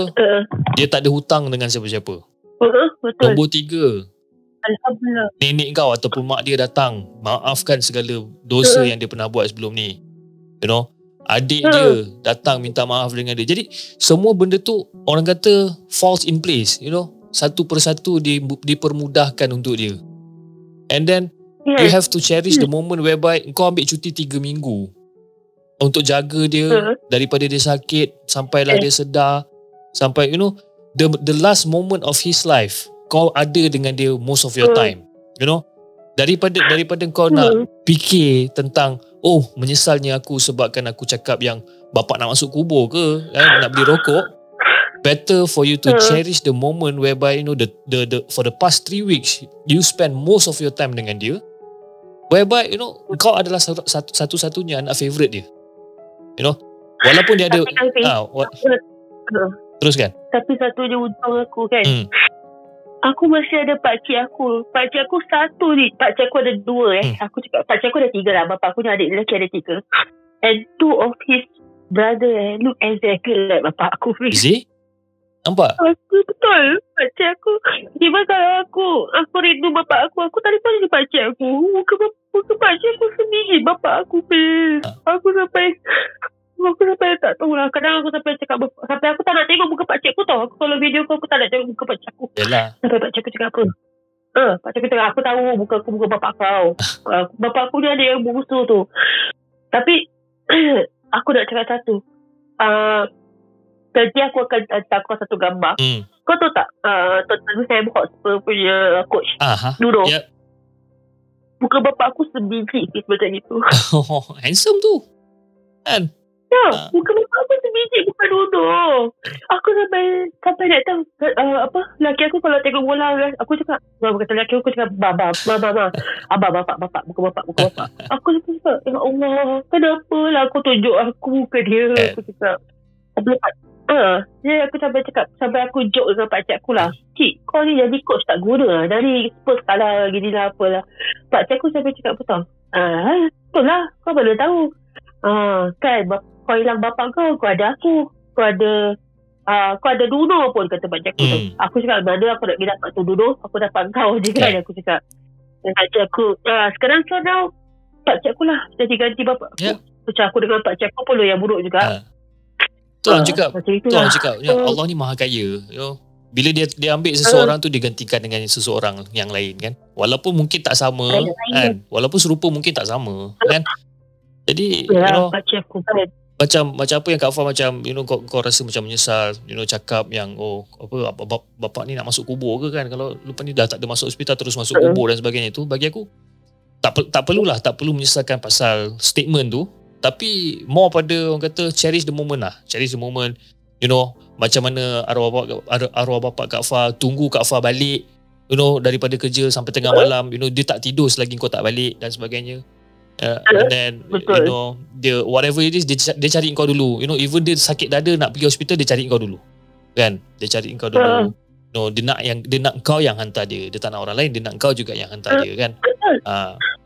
dia tak ada hutang dengan siapa-siapa. Betul. Nombor tiga, Alhamdulillah. nenek kau ataupun mak dia datang maafkan segala dosa yang dia pernah buat sebelum ni. You know, adik dia datang minta maaf dengan dia. Jadi semua benda tu orang kata falls in place, you know. Satu persatu dipermudahkan untuk dia. And then you have to cherish the moment whereby kau ambil cuti 3 minggu untuk jaga dia daripada dia sakit sampailah dia sedar, sampai you know the last moment of his life kau ada dengan dia most of your time, you know. Daripada kau nak fikir tentang menyesalnya aku sebabkan aku cakap yang bapak nak masuk kubur ke, nak beli rokok, better for you to cherish the moment whereby you know the for the past 3 weeks you spend most of your time dengan dia, whereby you know kau adalah satu-satunya anak favourite dia, you know. Walaupun dia ada teruskan. Tapi satu je untung aku kan, aku masih ada pakcik aku. Pakcik aku satu ni. Pakcik aku ada 2 Aku cakap pakcik aku ada 3 lah. Bapak aku ni adik lelaki ada 3. And 2 of his brother look exactly like bapak aku. Is it? Nampak? Betul. Pakcik aku. Tiba kalau aku rindu bapak aku telefon je pakcik aku. Muka pakcik aku sendiri. Bapak aku. Aku sampai tak tahu lah. Kadang aku sampai cakap, sampai aku tak nak tengok muka pakcik aku tau. Aku kalau video aku tak nak tengok muka pakcik aku. Yalah. Sampai pakcik aku cakap apa? Pakcik aku cakap, aku tahu muka bapak kau. Bapak aku ni ada yang bungsu tu. Tapi aku nak cakap satu. Nanti aku akan hantar kau satu gambar. Kau tahu tak Tottenham Sam Hotspur punya coach Nuno? Yep. Muka bapak aku sebiji macam itu. Handsome tu kan? Ya, muka bapak aku sebiji bukan duduk. Aku sampai nak tahu laki aku kalau tengok bola, aku cakap, kata laki aku cakap, Baba, bapak, muka bapak. Aku cakap, ya Allah, kenapa lah aku tunjuk aku muka dia? Aku cakap, aku sampai aku joke dengan pakcik aku lah. Cik, kau ni jadi coach tak guna lah. Dari Spurs kalah gini lah apalah. Pakcik aku sampai cakap betul. Betul lah, kau mana tahu. Kan kau hilang bapak kau ada aku, kau ada Nuno pun, kata pakcik aku tu. Aku cakap, mana aku nak pergi dapat tu Nuno, aku dapat kau je kan. Aku cakap dengan pakcik aku, sekarang so now pakcik aku lah jadi ganti bapak aku. Macam aku dengan pakcik aku pun yang buruk juga. Tu orang cakap ya, Allah ni maha kaya, you know. Bila dia ambil seseorang tu, dia gantikan dengan seseorang yang lain kan. Walaupun mungkin tak sama kan, walaupun serupa mungkin tak sama kan. Jadi you know, macam apa yang Kak Fah macam you know, kau rasa macam menyesal, you know, cakap yang bapak ni nak masuk kubur ke kan, kalau lepas ni dah tak ada masuk hospital terus masuk kubur dan sebagainya. Tu bagi aku tak perlu menyesalkan pasal statement tu, tapi more pada orang kata cherish the moment lah. Cherish the moment, you know, macam mana arwah bapak Kak Fah tunggu Kak Fah balik, you know, daripada kerja sampai tengah malam, you know, dia tak tidur selagi kau tak balik dan sebagainya. And then you know, dia whatever it is, dia cari kau dulu, you know. Even dia sakit dada nak pergi hospital, dia cari kau dulu kan. Dia cari kau dulu. No, dia nak kau yang hantar dia. Dia tak nak orang lain, dia nak kau juga yang hantar dia kan.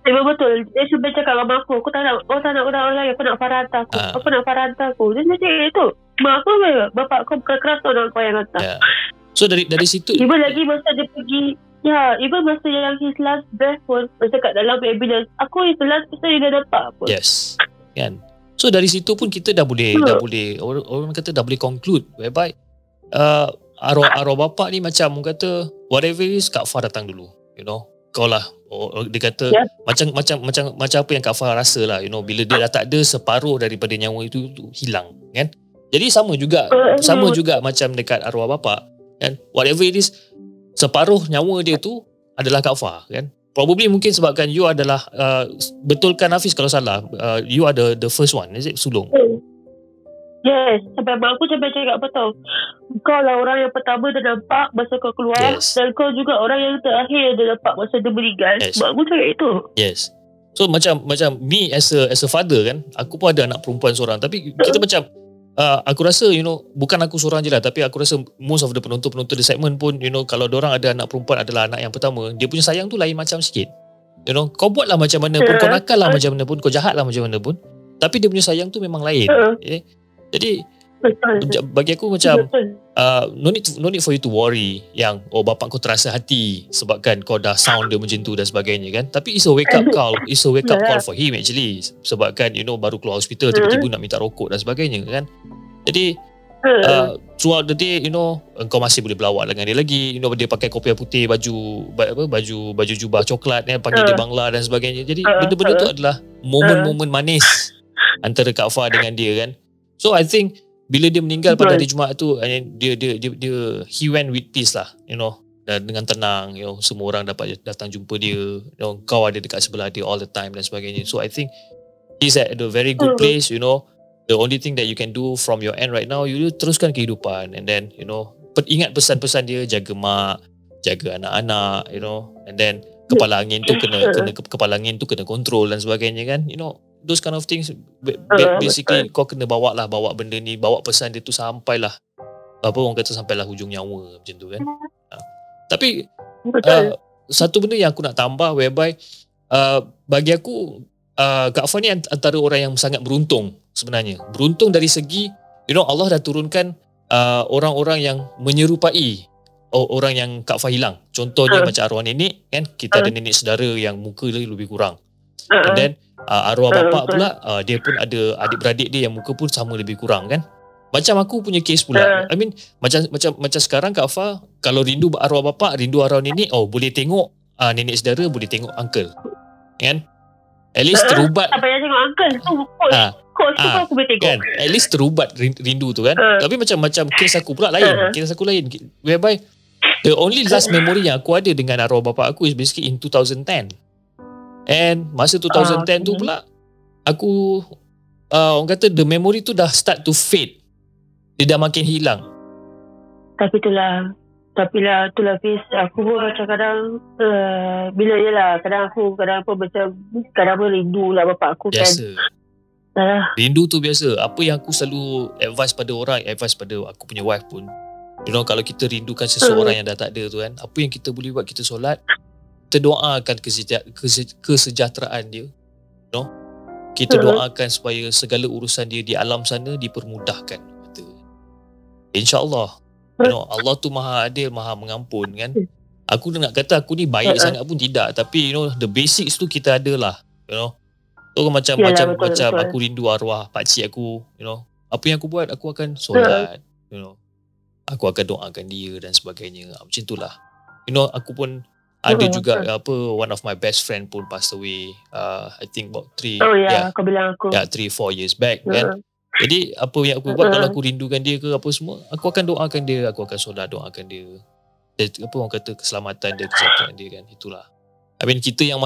Betul. Dia cuba cakap sama aku tak nak orang lain, aku nak Farah hantar aku. Aku nak Farah hantar aku. Dia cakap itu, mak aku bapak kau bukan keras tu, nak kau yang hantar. So dari situ, even lagi masa dia pergi, even masa yang his last breath pun, masa kat dalam ambulance, aku is the last person yang dah dapat pun. Yes kan. So dari situ pun kita dah boleh orang kata dah boleh conclude whereby arwah bapak ni macam orang kata whatever it is, Kak Fah datang dulu, you know. Kau lah, dia kata macam apa yang Kak Fah rasa lah, you know. Bila dia dah tak ada, separuh daripada nyawa itu hilang kan. Jadi sama juga macam dekat arwah bapak kan, whatever it is, separuh nyawa dia tu adalah Kak Fah kan. Probably mungkin sebabkan you adalah betulkan Hafiz kalau salah, you are the first one, is it, sulung? Yes, sampai mak aku sampai cakap betul, kau lah orang yang pertama dia nampak masa kau keluar, dan kau juga orang yang terakhir dia nampak masa dia meninggal. Mak aku cakap itu. Yes. So macam me as a father kan, aku pun ada anak perempuan seorang, tapi kita macam aku rasa, you know, bukan aku seorang je lah, tapi aku rasa most of the penonton di segmen pun, you know, kalau dorang ada anak perempuan adalah anak yang pertama, dia punya sayang tu lain macam sikit. You know, kau buat lah macam mana pun, kau nakal lah macam mana pun, kau jahat lah macam mana pun, tapi dia punya sayang tu memang lain. Jadi bagi aku macam no need for you to worry yang bapak kau terasa hati sebabkan kau dah sound dia macam tu dan sebagainya kan. Tapi it's a wake up call, for him actually, sebabkan baru keluar hospital tiba-tiba nak minta rokok dan sebagainya kan. Jadi throughout the day kau masih boleh berlawak dengan dia lagi, dia pakai kopiah putih, baju jubah coklat panggil dia Bangla dan sebagainya. Jadi benda-benda tu adalah momen-momen manis antara Kak Fah dengan dia kan. So I think bila dia meninggal pada hari Jumaat tu, dia he went with peace lah, dan dengan tenang, semua orang dapat datang jumpa dia, kau ada dekat sebelah dia all the time dan sebagainya. So I think he's at a very good place. The only thing that you can do from your end right now, you teruskan kehidupan, and then ingat pesan-pesan dia, jaga mak, jaga anak-anak, and then kepala angin tu kena kontrol dan sebagainya kan. Those kind of things basically kau kena bawa benda ni, bawa pesan dia tu sampailah sampailah hujung nyawa macam tu kan. Tapi satu benda yang aku nak tambah, whereby bagi aku Kak Fah ni antara orang yang sangat beruntung sebenarnya. Beruntung dari segi Allah dah turunkan orang-orang yang menyerupai orang yang Kak Fah hilang. Contohnya macam arwah nenek kan, kita ada nenek saudara yang muka lebih kurang. And then arwah bapak pula, dia pun ada adik-beradik dia yang muka pun sama lebih kurang kan. Macam aku punya case pula. I mean macam sekarang Kak Fah kalau rindu arwah bapak, rindu arwah nenek, boleh tengok nenek saudara, boleh tengok uncle. Kan? At least terubat. Tak payah tengok uncle tu. Aku boleh tengok. Kan? At least terubat rindu tu kan. Tapi macam case aku pula lain. Case aku lain. Whereby the only last memory yang aku ada dengan arwah bapak aku is basically in 2010. And masa 2010 tu pula aku orang kata the memory tu dah start to fade. Dia dah makin hilang. Tapi itulah Fiz, aku pun macam kadang bila kadang apa macam kadang pun rindu lah bapak aku kan. Biasa. Rindu tu biasa. Apa yang aku selalu advise pada orang, advise pada aku punya wife pun, kalau kita rindukan seseorang yang dah tak ada tu kan, apa yang kita boleh buat, kita solat, kita doakan kesejahteraan dia. Kita doakan supaya segala urusan dia di alam sana dipermudahkan. InsyaAllah. Allah tu maha adil, maha mengampun kan. Aku nak kata aku ni baik sangat pun tidak, tapi the basics tu kita ada lah. So macam aku rindu arwah pakcik aku, apa yang aku buat, aku akan solat, aku akan doakan dia dan sebagainya. Macam itulah. Aku pun ada juga one of my best friend pun passed away, I think about 3 kau bilang aku 3-4 years back kan. Jadi apa yang aku buat, kalau aku rindukan dia ke apa semua, aku akan doakan dia, aku akan solat doakan dia. Apa orang kata, keselamatan dia, kesihatan dia kan. Itulah. I mean kita yang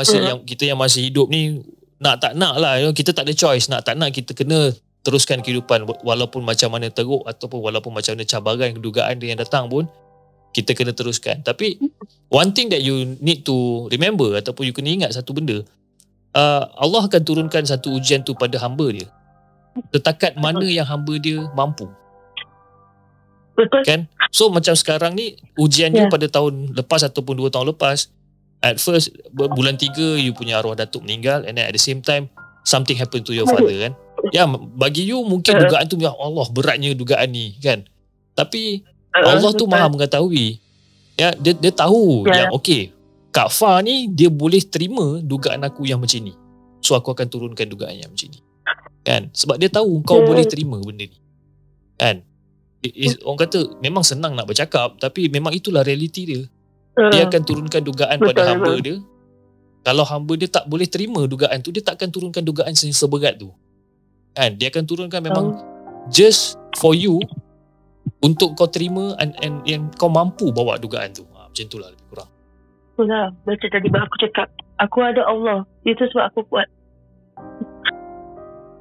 masih hidup ni, nak tak nak lah, kita tak ada choice. Nak tak nak kita kena teruskan kehidupan, walaupun macam mana teruk ataupun walaupun macam mana cabaran, kedugaan dia yang datang pun, kita kena teruskan. Tapi one thing that you need to remember ataupun you kena ingat satu benda, Allah akan turunkan satu ujian tu pada hamba dia setakat mana yang hamba dia mampu. Betul. Kan? So macam sekarang ni ujian dia pada tahun lepas ataupun 2 tahun lepas, at first bulan 3 you punya arwah datuk meninggal, and then at the same time something happen to your father kan. Ya, bagi you mungkin dugaan tu, ya Allah beratnya dugaan ni kan. Tapi Allah tu maha mengetahui. Ya, dia tahu yang okey, Kak Fah ni dia boleh terima dugaan aku yang macam ni. So aku akan turunkan dugaan yang macam ni. Kan? Sebab dia tahu kau boleh terima benda ni. Kan? Orang kata memang senang nak bercakap, tapi memang itulah realiti dia. Dia akan turunkan dugaan pada hamba dia. Kalau hamba dia tak boleh terima dugaan tu, dia tak akan turunkan dugaan seberat tu. Kan? Dia akan turunkan memang just for you, untuk kau terima and yang kau mampu bawa dugaan tu. Macam itulah lebih kurang. Itulah, macam tadi aku cakap, aku ada Allah. Itu sebab aku kuat.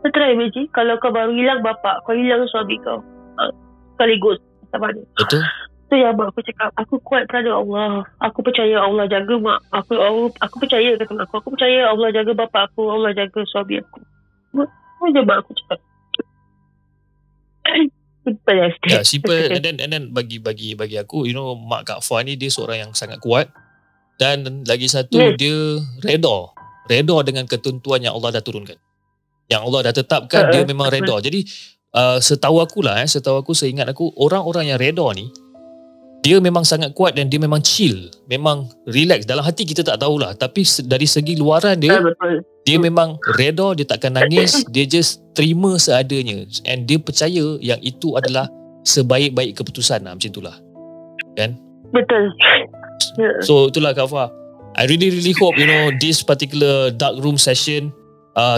Kau try imagine, kalau kau baru hilang bapak, kau hilang suami kau, sekaligus sama ni. Betul. Tu yang aku cakap, aku kuat kerana Allah. Aku percaya Allah jaga mak aku percaya kata mak aku percaya Allah jaga bapak aku, Allah jaga suami aku. Itu je aku cakap. Simple. And then bagi aku, mak Kak Fah ni dia seorang yang sangat kuat, dan lagi satu dia reda dengan ketentuan yang Allah dah turunkan, yang Allah dah tetapkan. Dia memang reda. Jadi setahu aku seingat aku, orang-orang yang reda ni, dia memang sangat kuat dan dia memang chill, memang relax. Dalam hati kita tak tahulah, tapi dari segi luaran dia, Betul. dia memang reda, dia takkan nangis, dia just terima seadanya, and dia percaya yang itu adalah sebaik-baik keputusan lah, macam itulah kan. Betul. So itulah Kak Fah, I really hope this particular dark room session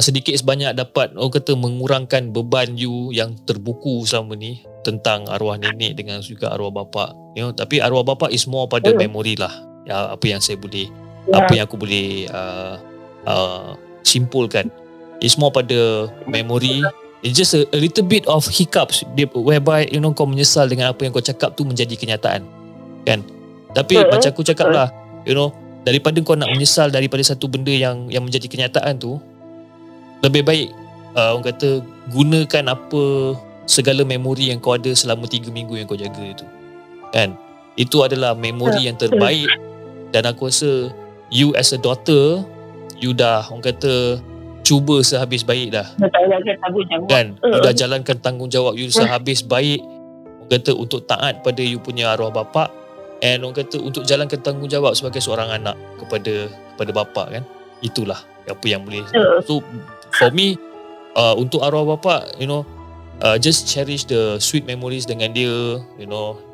sedikit sebanyak dapat orang kata mengurangkan beban you yang terbuku selama ni tentang arwah nenek dengan juga arwah bapa. Tapi arwah bapa is more pada memori lah. Apa yang saya boleh, apa yang aku boleh simpulkan, it's more pada memori. It's just a little bit of hiccups whereby kau menyesal dengan apa yang kau cakap tu menjadi kenyataan kan. Tapi macam aku cakap lah, daripada kau nak menyesal daripada satu benda yang menjadi kenyataan tu, lebih baik orang kata gunakan apa segala memori yang kau ada selama 3 minggu yang kau jaga itu kan. Itu adalah memori yang terbaik, dan aku rasa you as a daughter, you dah orang kata cuba sehabis baik dah kan. You dah jalankan tanggungjawab you sehabis baik, orang kata untuk taat pada you punya arwah bapa, and orang kata untuk jalankan tanggungjawab sebagai seorang anak kepada bapa kan. Itulah apa yang boleh. So for me, untuk arwah bapa, just cherish the sweet memories dengan dia,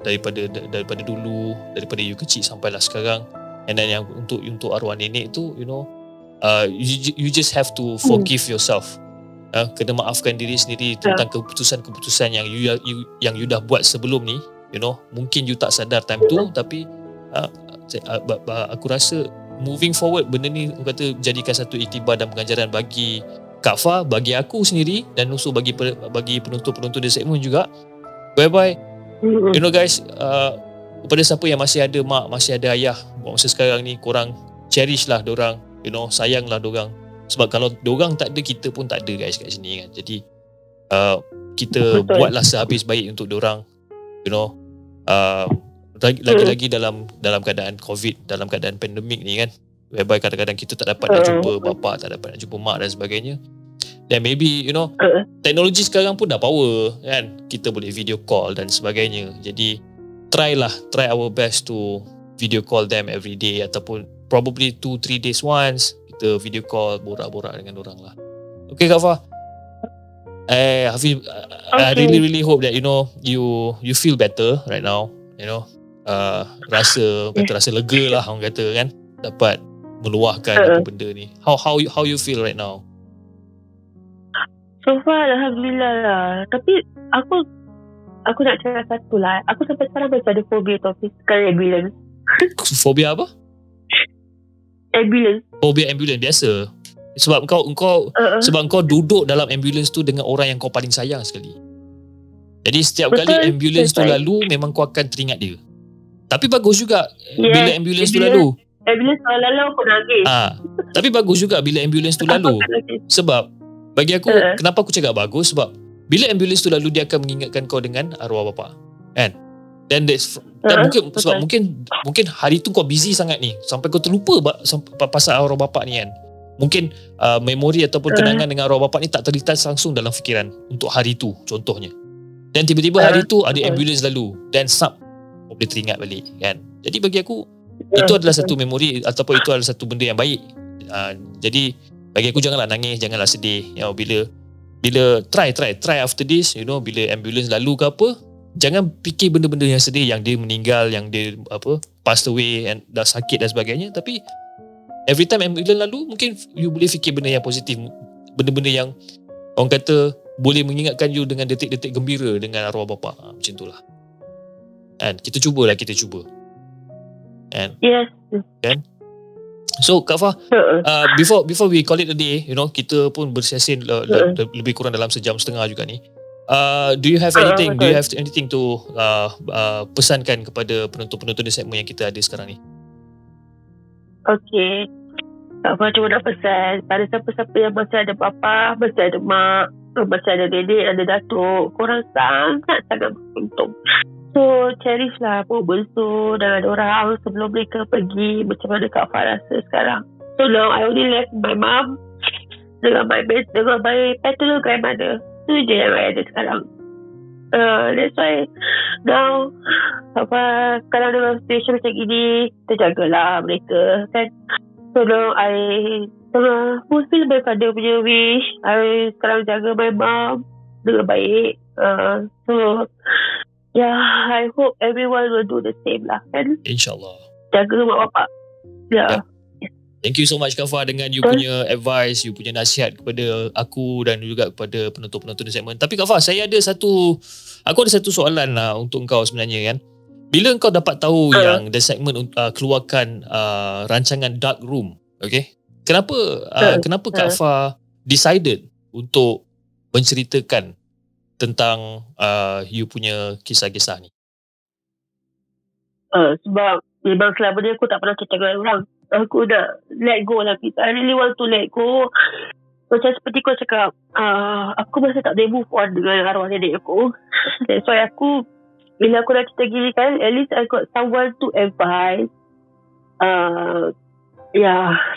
daripada dulu, daripada you kecil sampailah sekarang. And then yang untuk arwah nenek tu, you just have to forgive yourself. Kena maafkan diri sendiri tentang keputusan-keputusan yang you dah buat sebelum ni. Mungkin you tak sadar time tu, tapi aku rasa moving forward, benda ni orang kata jadikan satu iktibar dan pengajaran bagi Kak Fah, bagi aku sendiri, dan also bagi penonton-penonton di segmen juga, whereby guys, kepada siapa yang masih ada mak, masih ada ayah masa sekarang ni, korang cherish lah dorang, sayang lah dorang. Sebab kalau dorang tak ada, kita pun tak ada guys kat sini kan. Jadi kita buatlah sehabis baik untuk dorang, lagi-lagi dalam keadaan COVID, dalam keadaan pandemik ni kan, whereby kadang-kadang kita tak dapat nak jumpa bapa, tak dapat nak jumpa mak dan sebagainya. Dan maybe teknologi sekarang pun dah power kan, kita boleh video call dan sebagainya. Jadi try our best to video call them every day, ataupun probably 2-3 days once kita video call, borak-borak dengan orang lah. Okay Kak Fah, Hafiz, I really hope that you feel better right now. Rasa lega lah orang kata kan, dapat meluahkan apa benda ni. How you feel right now? So far alhamdulillah lah. Tapi aku nak cakap satu lah. Aku sampai sekarang masih ada fobia tau, physical ambulance. Fobia apa? Ambulance. Fobia ambulance biasa. Sebab kau duduk dalam ambulance tu dengan orang yang kau paling sayang sekali. Jadi setiap kali ambulance tu lalu, memang kau akan teringat dia. Tapi bagus juga bila ambulance tu lalu. Ambulance lalu aku nangis. Tapi bagus juga bila ambulance tu lalu. Sebab bagi aku, kenapa aku cakap bagus, sebab bila ambulance tu lalu, dia akan mengingatkan kau dengan arwah bapa kan. Dan mungkin hari tu kau busy sangat ni, sampai kau terlupa pasal arwah bapa ni kan. Mungkin memori ataupun kenangan dengan arwah bapa ni tak terlintas langsung dalam fikiran untuk hari tu contohnya. Dan tiba-tiba hari tu ada ambulance lalu, dan kau boleh teringat balik kan. Jadi bagi aku, itu adalah satu memori, ataupun itu adalah satu benda yang baik. Jadi bagi aku, janganlah nangis, janganlah sedih. Bila try after this, bila ambulance lalu ke apa, jangan fikir benda-benda yang sedih, yang dia meninggal, yang dia passed away and dah sakit dan sebagainya. Tapi every time ambulance lalu, mungkin you boleh fikir benda yang positif, benda-benda yang orang kata boleh mengingatkan you dengan detik-detik gembira dengan arwah bapa. Macam itulah. Kan? Kita cuba. And, yes. Kan? So Kak Fah, before we call it a day, kita pun bersesi lebih kurang dalam sejam setengah juga ni. Do you have anything to pesankan kepada penonton-penonton di segmen yang kita ada sekarang ni? Okay, Kak Fah cuma nak pesan pada siapa-siapa yang masih ada bapa, masih ada mak, masih ada dedek, ada datuk, korang sangat-sangat beruntung. So cherish lah moments tu dengan orang sebelum mereka pergi. Macam mana Kak Fah rasa sekarang? So now I only left my mom dengan my paternal grandmother. Tu je yang I ada sekarang. That's why now kalau dalam situation macam gini, terjagalah mereka kan. So now I fulfill my father punya wish. I sekarang jaga my mom dengan baik. So yeah, I hope everyone will do the same lah kan. InsyaAllah. Jaga mak bapak. Yeah. Thank you so much Kafah dengan you punya advice, you punya nasihat kepada aku dan juga kepada penonton-penonton di segmen. Tapi Kafah, aku ada satu soalan lah untuk kau sebenarnya kan. Bila kau dapat tahu yang The Segment keluarkan rancangan Dark Room, okay? Kenapa Kafah decided untuk menceritakan tentang you punya kisah-kisah ni? Sebab memang selama ni aku tak pernah cerita dengan orang. Aku dah let go lah kita. I really want to let go. Macam seperti kau cakap, aku masih tak boleh move on dengan arwah nenek aku. That's why bila aku dah cerita gini kan, at least I got someone to advise.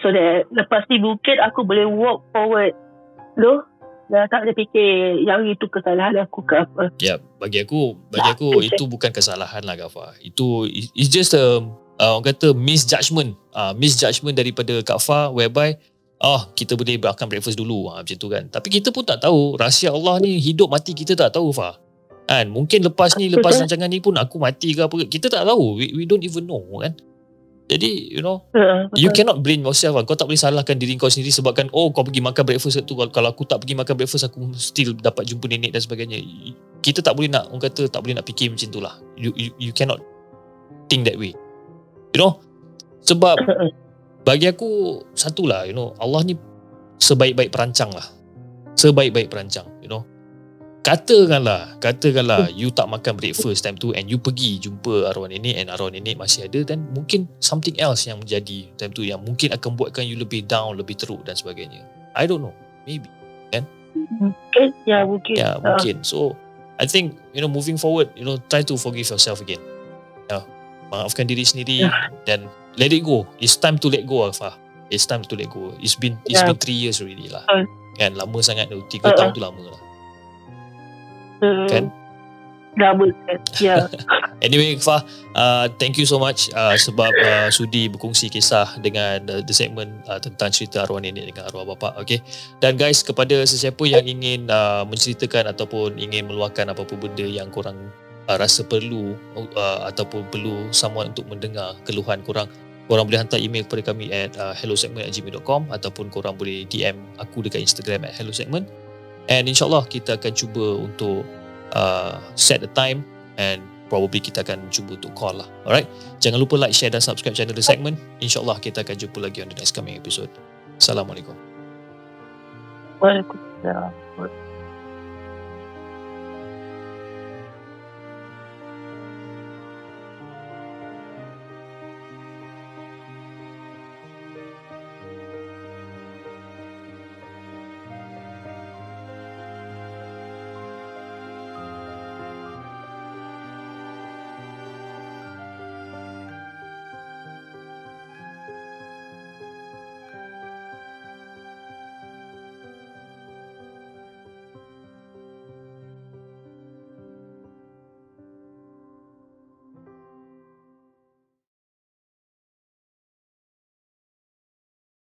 So that lepas ni mungkin aku boleh walk forward. Dah tak ada fikir yang itu kesalahan aku ke apa. Bagi aku itu bukan kesalahan lah Kafah. It's just orang kata misjudgment daripada Kak Fah, whereby kita boleh makan breakfast dulu macam tu kan. Tapi kita pun tak tahu rahsia Allah ni, hidup mati kita tak tahu Fah kan. Mungkin lepas rancangan ni pun aku mati ke apa, kita tak tahu. We don't even know kan. Jadi you cannot blame yourself. Kau tak boleh salahkan diri kau sendiri sebabkan kau pergi makan breakfast tu. Kalau aku tak pergi makan breakfast, aku still dapat jumpa nenek dan sebagainya. Kita tak boleh nak, orang kata tak boleh nak fikir macam tu lah. You cannot think that way. Sebab bagi aku satulah, Allah ni sebaik-baik perancang lah. Sebaik-baik perancang, Katakanlah you tak makan breakfast time tu and you pergi jumpa arwah nenek and arwah nenek masih ada, dan mungkin something else yang menjadi time tu yang mungkin akan buatkan you lebih down, lebih teruk dan sebagainya. I don't know. Maybe. Kan? Mungkin. So, I think, moving forward, try to forgive yourself again. Maafkan diri sendiri dan let it go. It's time to let go, Fah. It's time to let go. It's been 3 years already lah. Kan, lama sangat tu. 3 tahun tu lama lah. Kan? Lama kan. Anyway, Fah, thank you so much sebab sudi berkongsi kisah dengan the segment tentang cerita arwah nenek dengan arwah bapa. Okay. Dan guys, kepada sesiapa yang ingin menceritakan ataupun ingin meluahkan apa-apa benda yang korang rasa perlu ataupun perlu someone untuk mendengar keluhan korang boleh hantar email kepada kami at hellosegment@gmail.com ataupun korang boleh DM aku dekat Instagram at hellosegment, and insyaAllah kita akan cuba untuk set the time and probably kita akan cuba untuk call lah. Alright, jangan lupa like, share dan subscribe channel The Segment. InsyaAllah kita akan jumpa lagi on the next coming episode. Assalamualaikum. Waalaikumsalam.